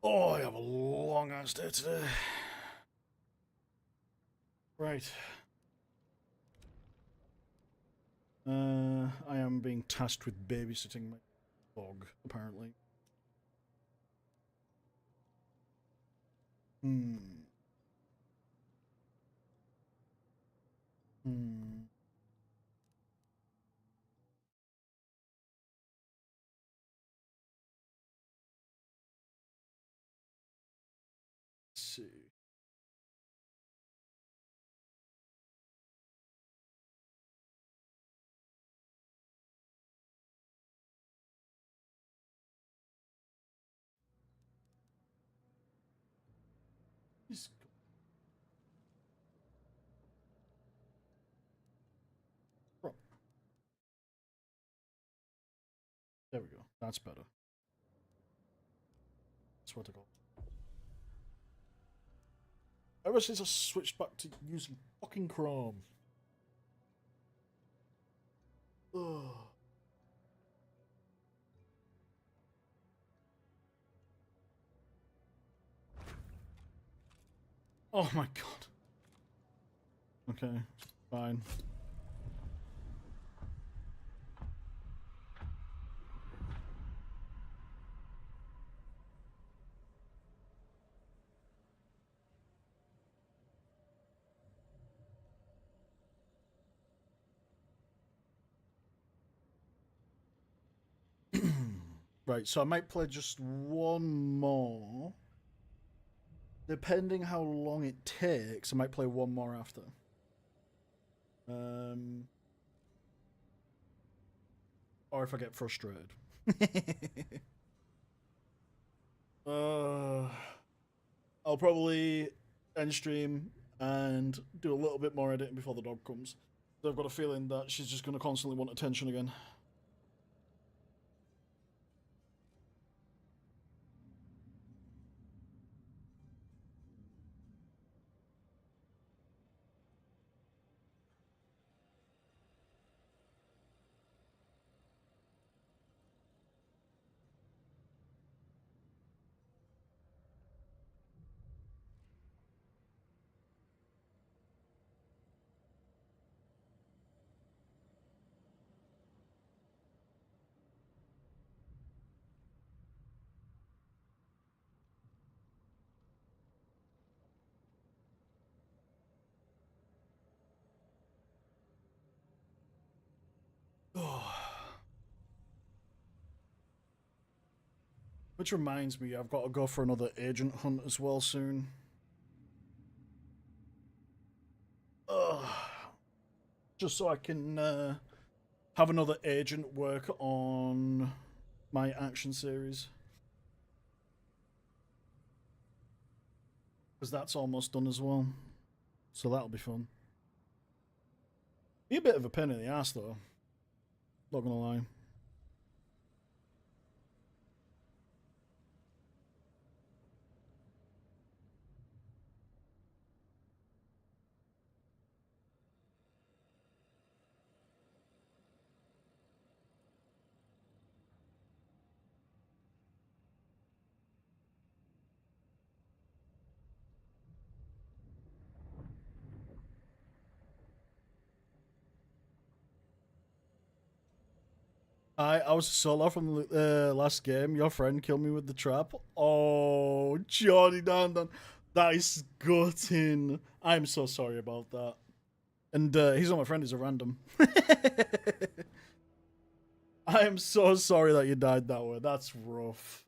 Oh, I have a long ass day today. Right. I am being tasked with babysitting my dog, apparently. Hmm. Hmm. Let's see. He's... There we go. That's better. That's what I got. Ever since I switched back to using fucking Chrome. Ugh. Oh my god. Okay, fine. Right, so I might play just one more. Depending how long it takes, I might play one more after. Um, or if I get frustrated. uh, I'll probably end stream and do a little bit more editing before the dog comes. I've got a feeling that she's just going to constantly want attention again. Which reminds me, I've got to go for another agent hunt as well soon. Ugh. Just so I can have another agent work on my action series. Because that's almost done as well. So that'll be fun. Be a bit of a pain in the ass though. Not gonna lie. I was a solo from the last game. Your friend killed me with the trap. Oh, Johnny Dandan. That is gutting. I'm so sorry about that. And he's not my friend, he's a random. I am so sorry that you died that way. That's rough.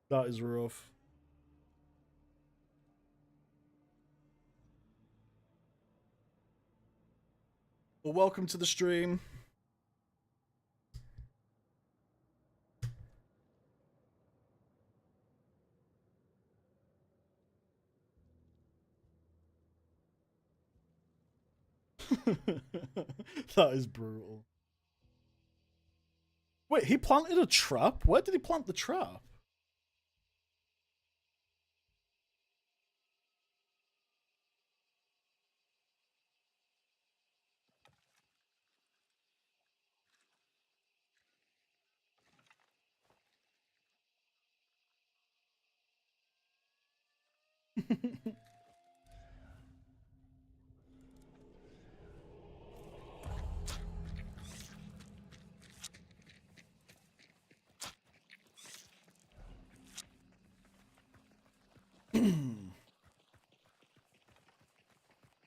That is rough. Well, welcome to the stream. That is brutal. Wait, he planted a trap? Where did he plant the trap?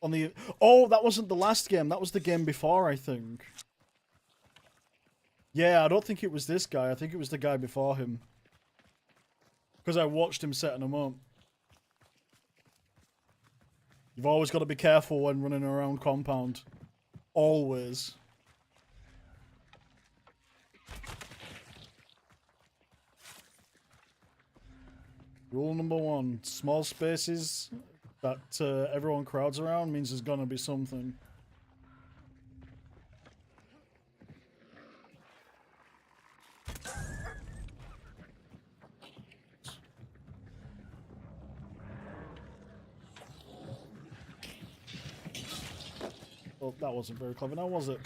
On the that wasn't the last game. That was the game before, I think. Yeah, I don't think it was this guy. I think it was the guy before him. Because I watched him setting them up. You've always got to be careful when running around compound. Always. Rule number 1. Small spaces that everyone crowds around means there's gonna be something. Well, that wasn't very clever now, was it?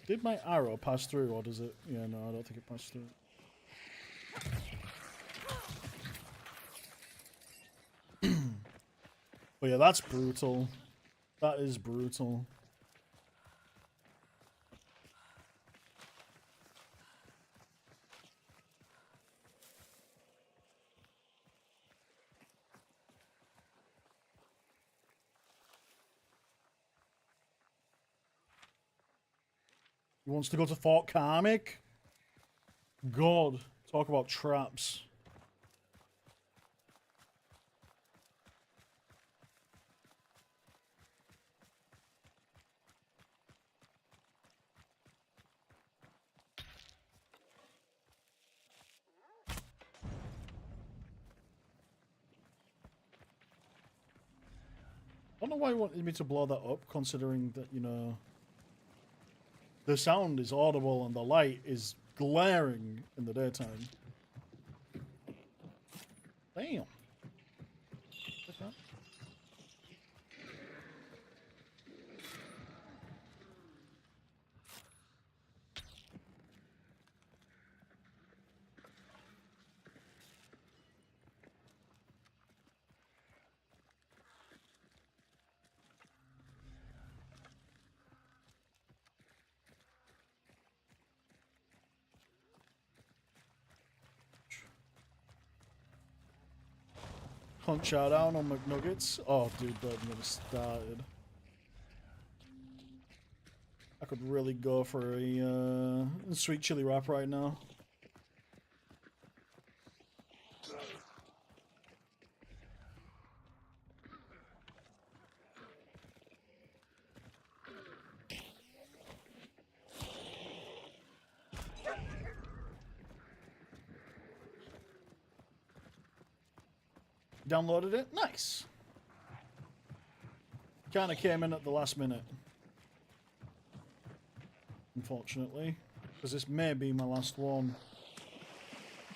Did my arrow pass through, or does it? Yeah, no, I don't think it passed through. But yeah, that's brutal. That is brutal. He wants to go to Fort Karmic? God, talk about traps. don't know why he wanted me to blow that up, considering that, you know, the sound is audible and the light is glaring in the daytime. Damn. What's that? Punch out down on McNuggets. Oh, dude, don't even get me started. I could really go for a sweet chili wrap right now. Downloaded it? Nice. Kinda came in at the last minute. Unfortunately. Because this may be my last one.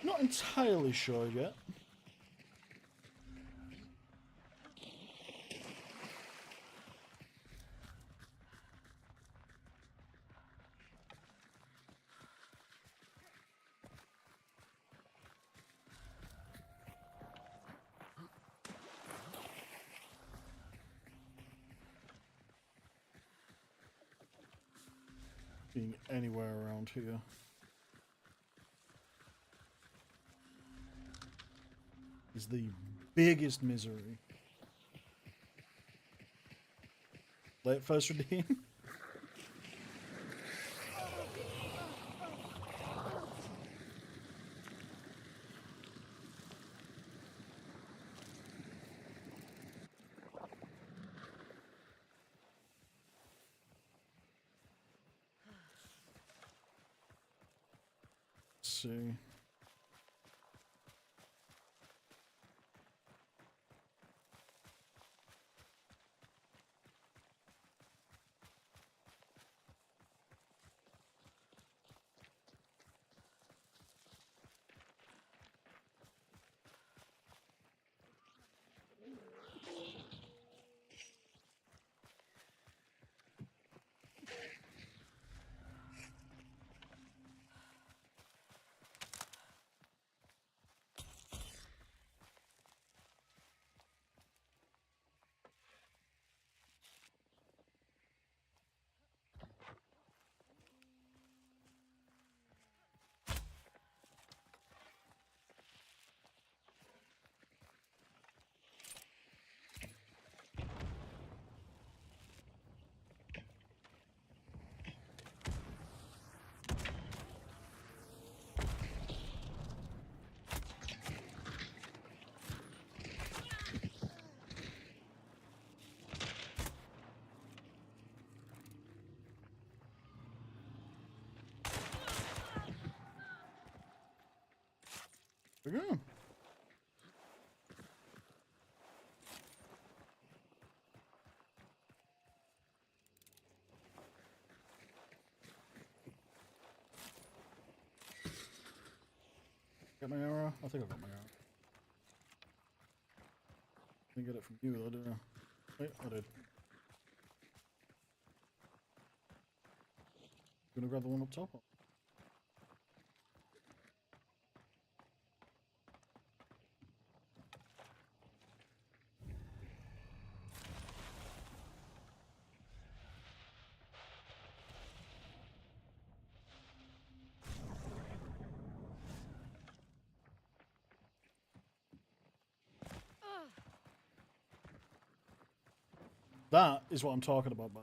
Not entirely sure yet. Being anywhere around here. Is the biggest misery. Late first redeem? Let's see. There we go. Got my arrow? I think I got my arrow. Didn't get it from you though, did I? Wait, I did. Gonna grab the one up top? That is what I'm talking about, bud.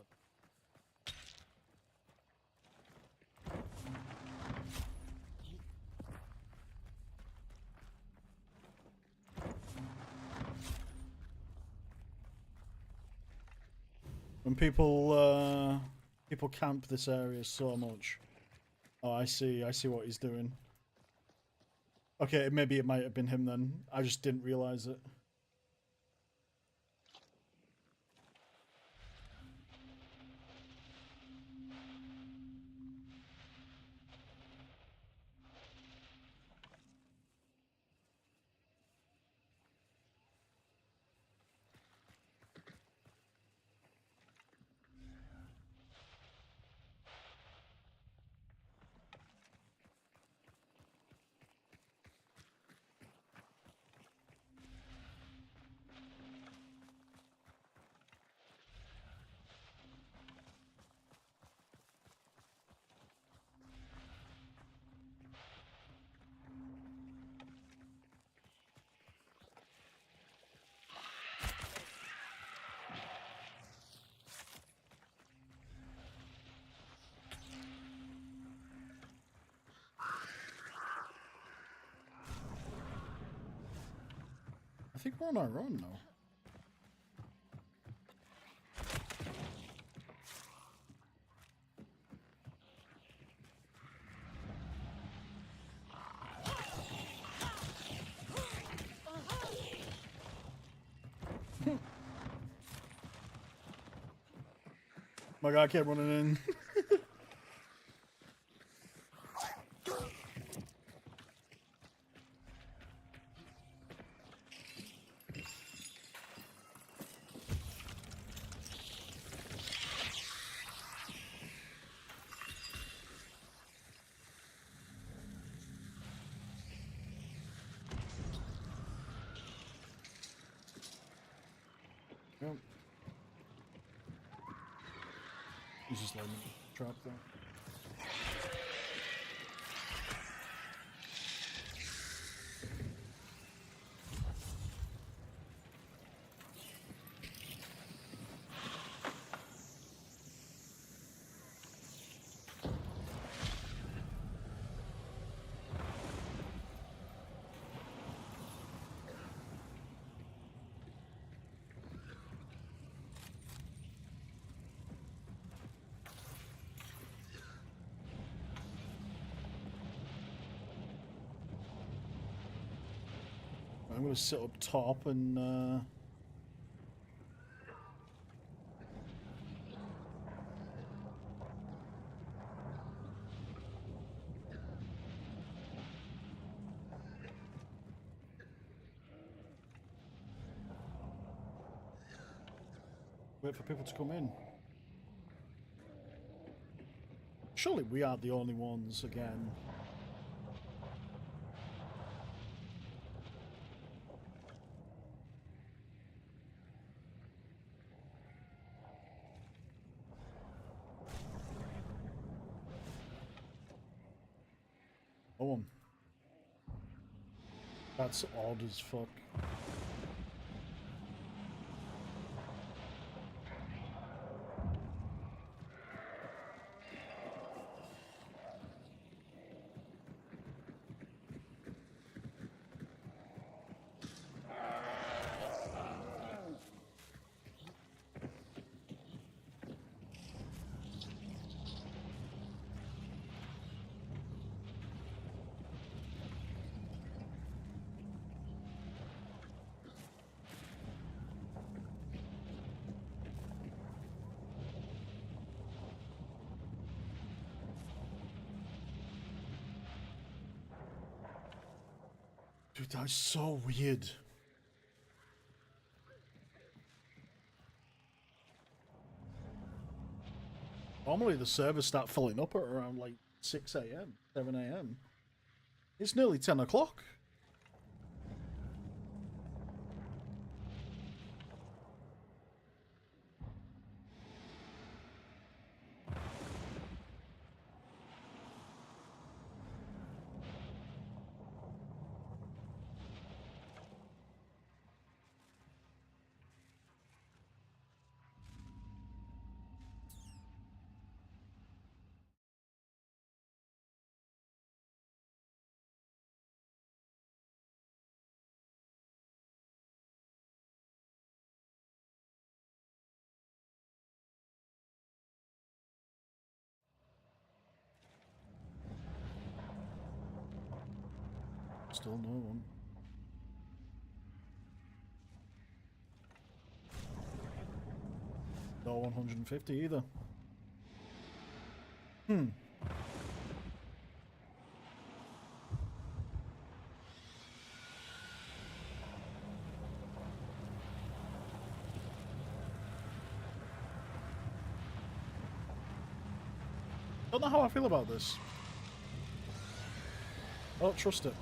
When people camp this area so much. Oh, I see what he's doing. Okay, maybe it might have been him then. I just didn't realize it. think we're on our own now. My guy kept running in. Yep. He's just letting me drop there. I'm gonna sit up top and wait for people to come in. Surely we aren't the only ones again. Oh, that's odd as fuck. Dude, that's so weird. Normally the servers start filling up at around like 6 AM, 7 AM. It's nearly 10 o'clock. Still no one. No 150 either. Don't know how I feel about this. I don't trust it.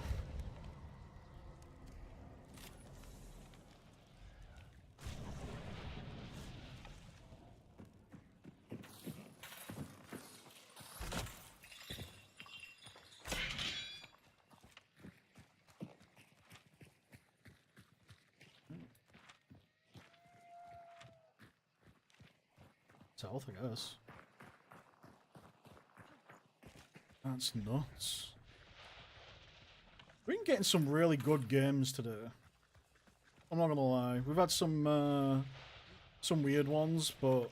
South, I guess. That's nuts. We've been getting some really good games today. I'm not gonna lie. We've had some weird ones, but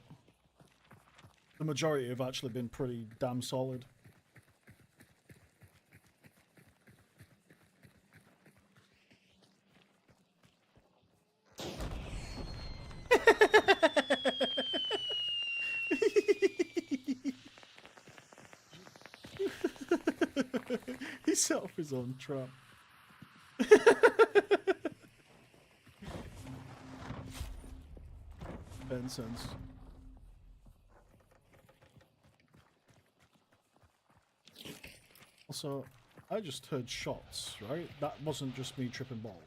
the majority have actually been pretty damn solid. He set off his own trap. Nonsense. Also, I just heard shots, right? That wasn't just me tripping ball.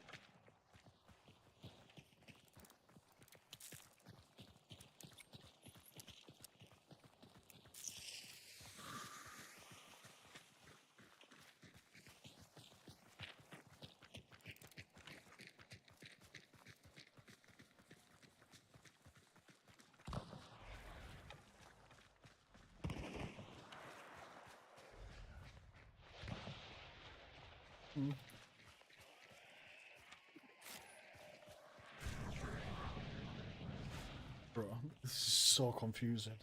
Bro, this is so confusing.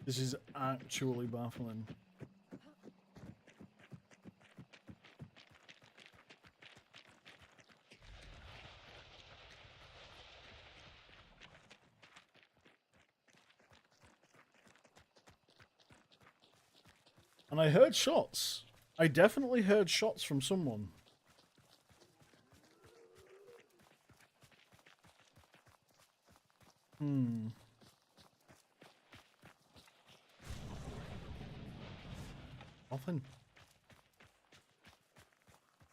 This is actually baffling. And I heard shots. I definitely heard shots from someone. Nothing.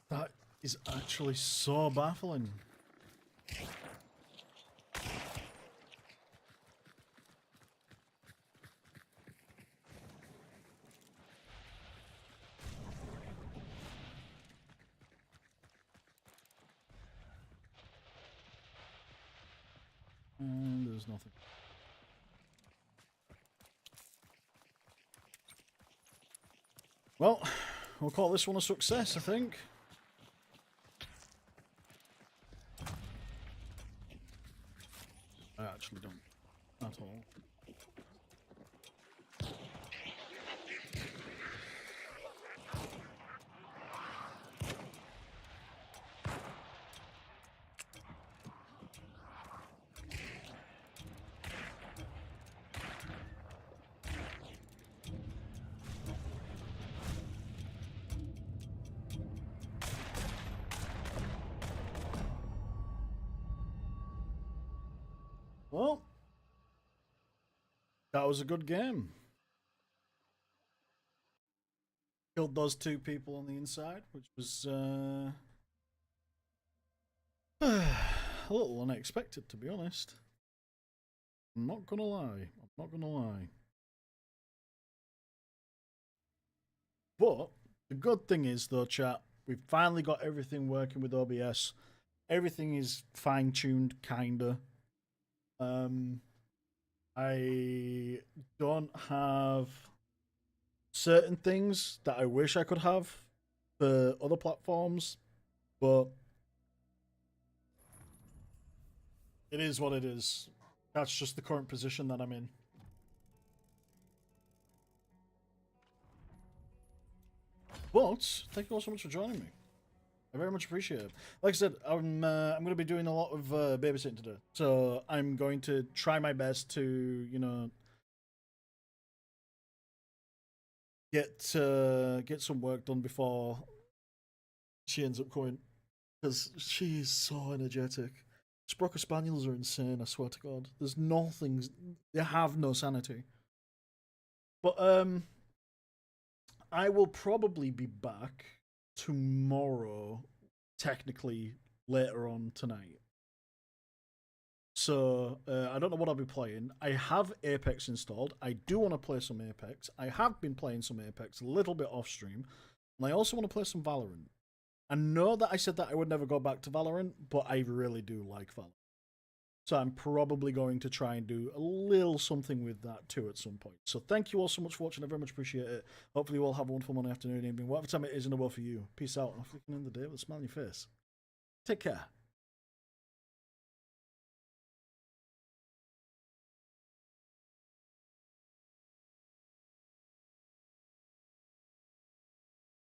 That is actually so baffling. And there's nothing. Well, we'll call this one a success, I think. I actually don't at all. Well, that was a good game. Killed those two people on the inside, which was a little unexpected, to be honest. I'm not gonna lie. I'm not gonna lie. But the good thing is, though, chat, we've finally got everything working with OBS. Everything is fine-tuned, kinda. I don't have certain things that I wish I could have for other platforms, but it is what it is. That's just the current position that I'm in. But thank you all so much for joining me. I very much appreciate it. Like I said, I'm going to be doing a lot of babysitting today, so I'm going to try my best to, you know, get some work done before she ends up going, because she is so energetic. Sprocker Spaniels are insane, I swear to God. There's nothing, they have no sanity. But I will probably be back tomorrow, technically later on tonight. So I don't know what I'll be playing. I have Apex installed. I do want to play some Apex. I have been playing some Apex a little bit off stream, and I also want to play some Valorant. I know that I said that I would never go back to Valorant, but I really do like Valorant. So I'm probably going to try and do a little something with that too at some point. So thank you all so much for watching. I very much appreciate it. Hopefully you all have a wonderful morning, afternoon, evening, whatever time it is in the world for you. Peace out. I'm flicking in the day with a smile on your face. Take care.